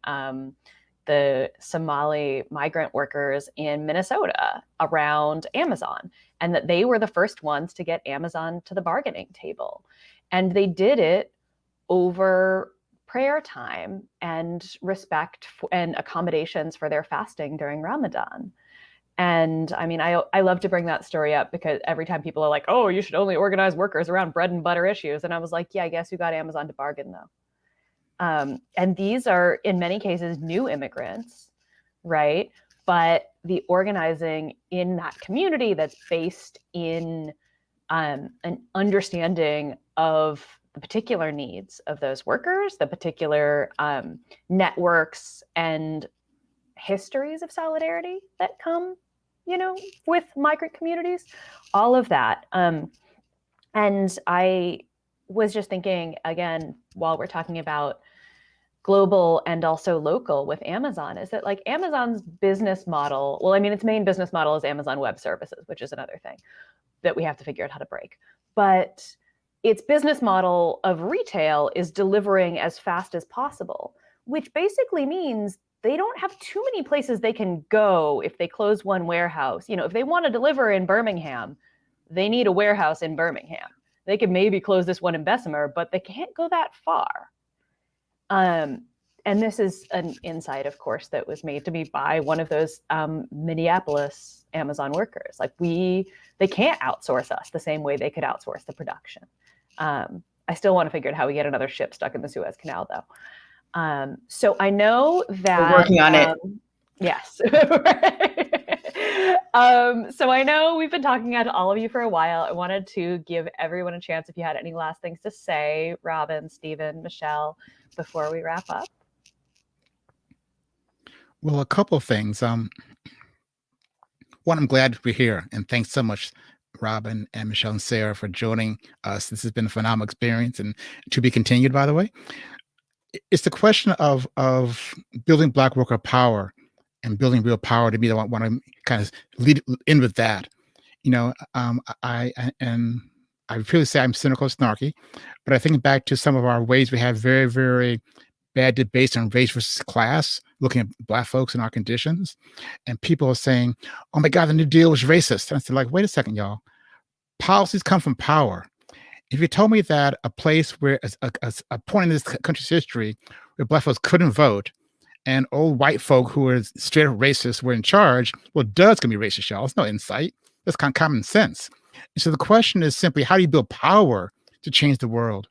the Somali migrant workers in Minnesota around Amazon, and that they were the first ones to get Amazon to the bargaining table. And they did it over prayer time and respect and accommodations for their fasting during Ramadan. And I mean, I love to bring that story up because every time people are like, oh, you should only organize workers around bread and butter issues. And I was like, yeah, I guess you got Amazon to bargain though. And these are in many cases new immigrants, right? But the organizing in that community that's based in an understanding of the particular needs of those workers, the particular networks and histories of solidarity that come, with migrant communities, all of that. And I was just thinking, again, while we're talking about global and also local with Amazon, is that like Amazon's business model, well, I mean, its main business model is Amazon Web Services, which is another thing that we have to figure out how to break. But its business model of retail is delivering as fast as possible, which basically means they don't have too many places they can go if they close one warehouse. If they want to deliver in Birmingham, they need a warehouse in Birmingham. They could maybe close this one in Bessemer, but they can't go that far. And this is an insight, of course, that was made to me by one of those Minneapolis Amazon workers. Like they can't outsource us the same way they could outsource the production. I still want to figure out how we get another ship stuck in the Suez Canal, though. So I know that we're working on it. Yes. So I know we've been talking to all of you for a while. I wanted to give everyone a chance if you had any last things to say, Robin, Stephen, Michelle, before we wrap up. Well, a couple of things. One, I'm glad we're here, and thanks so much, Robin and Michelle and Sarah, for joining us. This has been a phenomenal experience, and to be continued, by the way. It's the question of building Black worker power and building real power. To me, I want to kind of lead in with that. I really say I'm cynical, snarky, but I think back to some of our ways we have very, very bad debates on race versus class, looking at Black folks and our conditions, and people are saying, "Oh my God, the New Deal was racist." And I said, like, wait a second, y'all. Policies come from power. If you told me that a place where a point in this country's history where Black folks couldn't vote and old white folk who were straight up racist were in charge, well, duh's gonna be racist, y'all. It's no insight. That's kind of common sense. And so the question is simply, how do you build power to change the world?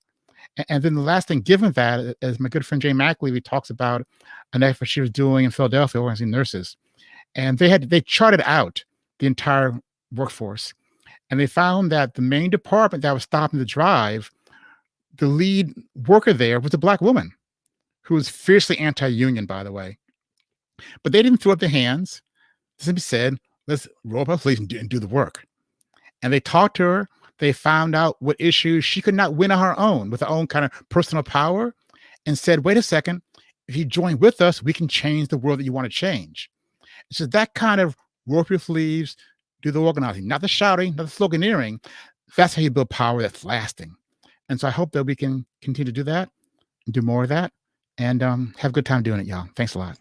And then the last thing, given that, as my good friend Jane McAlevey talks about an effort she was doing in Philadelphia, organizing nurses, and they charted out the entire workforce. And they found that the main department that was stopping the drive, the lead worker there was a Black woman who was fiercely anti-union, by the way. But they didn't throw up their hands. They simply said, let's roll up our sleeves and do the work. And they talked to her. They found out what issues she could not win on her own with her own kind of personal power, and said, wait a second, if you join with us, we can change the world that you want to change. So that kind of roll up your sleeves, do the organizing, not the shouting, not the sloganeering. That's how you build power that's lasting. And so I hope that we can continue to do that and do more of that, and have a good time doing it, y'all. Thanks a lot.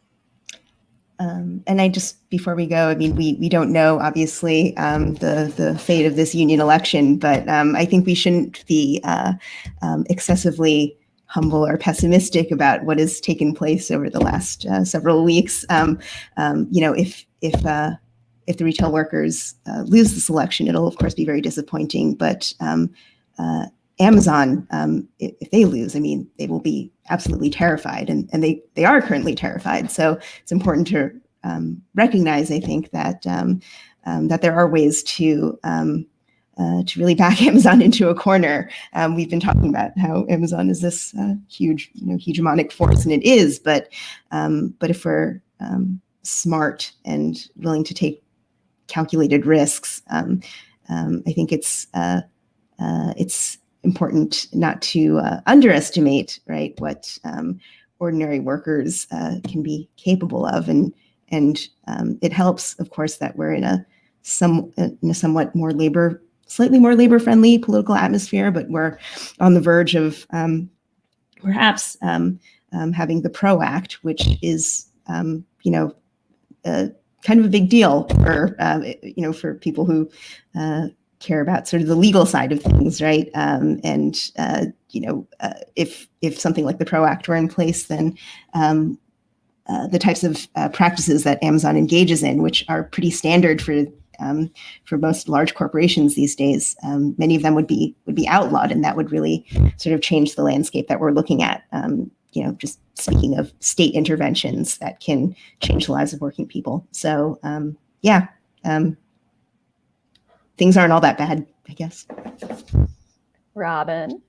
And I just, before we go, I mean, we don't know, obviously, the fate of this union election, but I think we shouldn't be excessively humble or pessimistic about what has taken place over the last several weeks. If the retail workers lose this election, it'll of course be very disappointing. But Amazon, if they lose, I mean, they will be absolutely terrified, and they are currently terrified. So it's important to recognize, I think, that that there are ways to really back Amazon into a corner. We've been talking about how Amazon is this huge, hegemonic force, and it is. But if we're smart and willing to take calculated risks, I think it's important not to underestimate, right, what ordinary workers can be capable of, and it helps, of course, that we're in a somewhat more slightly more labor-friendly political atmosphere, but we're on the verge of perhaps having the PRO Act, which is kind of a big deal for people who care about sort of the legal side of things, right? If something like the PRO Act were in place, then the types of practices that Amazon engages in, which are pretty standard for most large corporations these days, many of them would be outlawed, and that would really sort of change the landscape that we're looking at. Just speaking of state interventions that can change the lives of working people. So things aren't all that bad, I guess. Robin?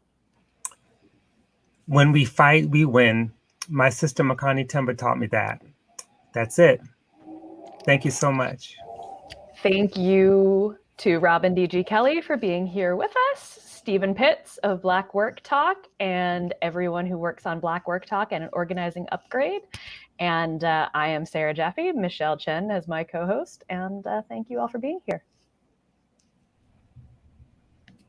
When we fight, we win. My sister Makani Temba taught me that. That's it. Thank you so much. Thank you to Robin D.G. Kelly for being here with us, Stephen Pitts of Black Work Talk, and everyone who works on Black Work Talk and an Organizing Upgrade. And I am Sarah Jaffe, Michelle Chen as my co-host, and thank you all for being here.